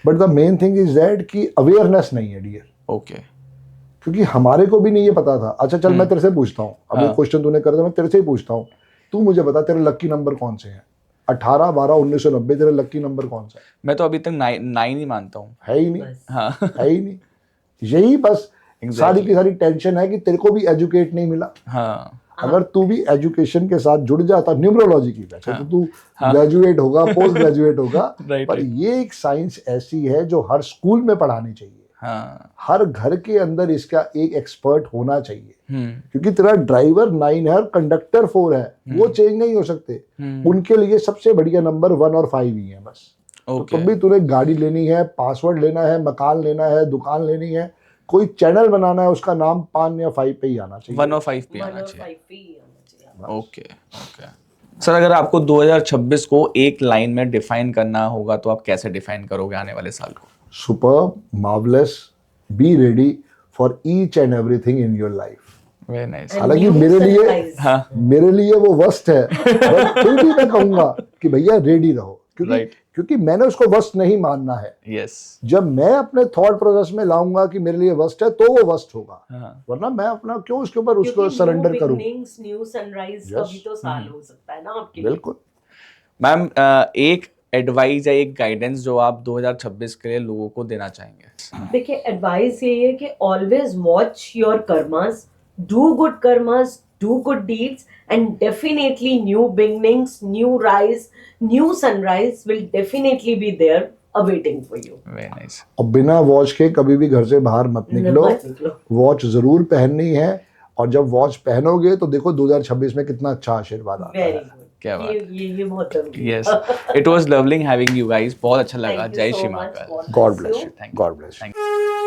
But the main thing is that कि अवेयरनेस नहीं है डियर, ओके। क्योंकि हमारे को भी नहीं ये पता था। अच्छा चल मैं तेरे से पूछता हूँ, अब ये क्वेश्चन तूने कर दिया, मैं तेरे से ही पूछता हूँ। तू मुझे बता तेरे लक्की नंबर कौन से हैं? 18, 12, 1990 तेरे लक्की नंबर कौन सा है? मैं तो अभी तक 9 ही मानता हूँ। है ही नहीं, हाँ। है ही नहीं। यही बस सारी की सारी टेंशन है कि तेरे को भी एजुकेट नहीं मिला। हाँ। अगर तू भी एजुकेशन के साथ जुड़ जाता, न्यूमरोलॉजी की वैसे तो तू ग्रेजुएट होगा, पोस्ट ग्रेजुएट होगा, पर ये एक साइंस ऐसी है जो हर स्कूल में पढ़ानी चाहिए। हाँ। हर घर के अंदर इसका एक एक्सपर्ट होना चाहिए, क्योंकि तेरा ड्राइवर 9 है और कंडक्टर 4 है, वो चेंज नहीं हो सकते। उनके लिए सबसे बढ़िया नंबर 1 और 5 ही है बस। तो तुम भी तूने गाड़ी लेनी है, पासवर्ड लेना है, मकान लेना है, दुकान लेनी है, कोई चैनल बनाना है, उसका नाम 5 या 5 पे ही आना चाहिए। 1 और 5 पे आना चाहिए। ओके। ओके सर, अगर आपको 2026 को एक लाइन में डिफाइन करना होगा तो आप कैसे डिफाइन करोगे आने वाले साल को? Superb, marvellous, be ready for each and everything in your life. Very nice. हालांकि मेरे लिए वो वर्स्ट है, बट फिर भी मैं कहूंगा कि भैया रेडी रहो, क्योंकि मैंने उसको वर्स्ट नहीं मानना है। यस। जब मैं अपने थॉट प्रोसेस में लाऊंगा कि मेरे लिए वर्स्ट है, तो वो वर्स्ट होगा, वरना मैं अपना क्यों उसके ऊपर उसको सरेंडर करूं। न्यू सनराइज का भी तो साल हो सकता है ना आपके लिए। बिल्कुल। मैम, एक एडवाइस या एक गाइडेंस जो आप 2026 के लिए लोगों को देना चाहेंगे? देखिए, एडवाइस ये है कि always watch your karmas, do good karmas, do good deeds, and definitely new beginnings, new rise, new sunrise will definitely be there awaiting for you. Very nice. और बिना वॉच के कभी भी घर से बाहर मत निकलो। वॉच जरूर पहननी है, और जब वॉच पहनोगे तो देखो 2026 में कितना अच्छा आशीर्वाद आता है। क्या बात। ये बहुत जरूरी है। Yes, it was lovely having you guys. बहुत अच्छा लगा। जय Shri Mahakal. God bless you. God bless you.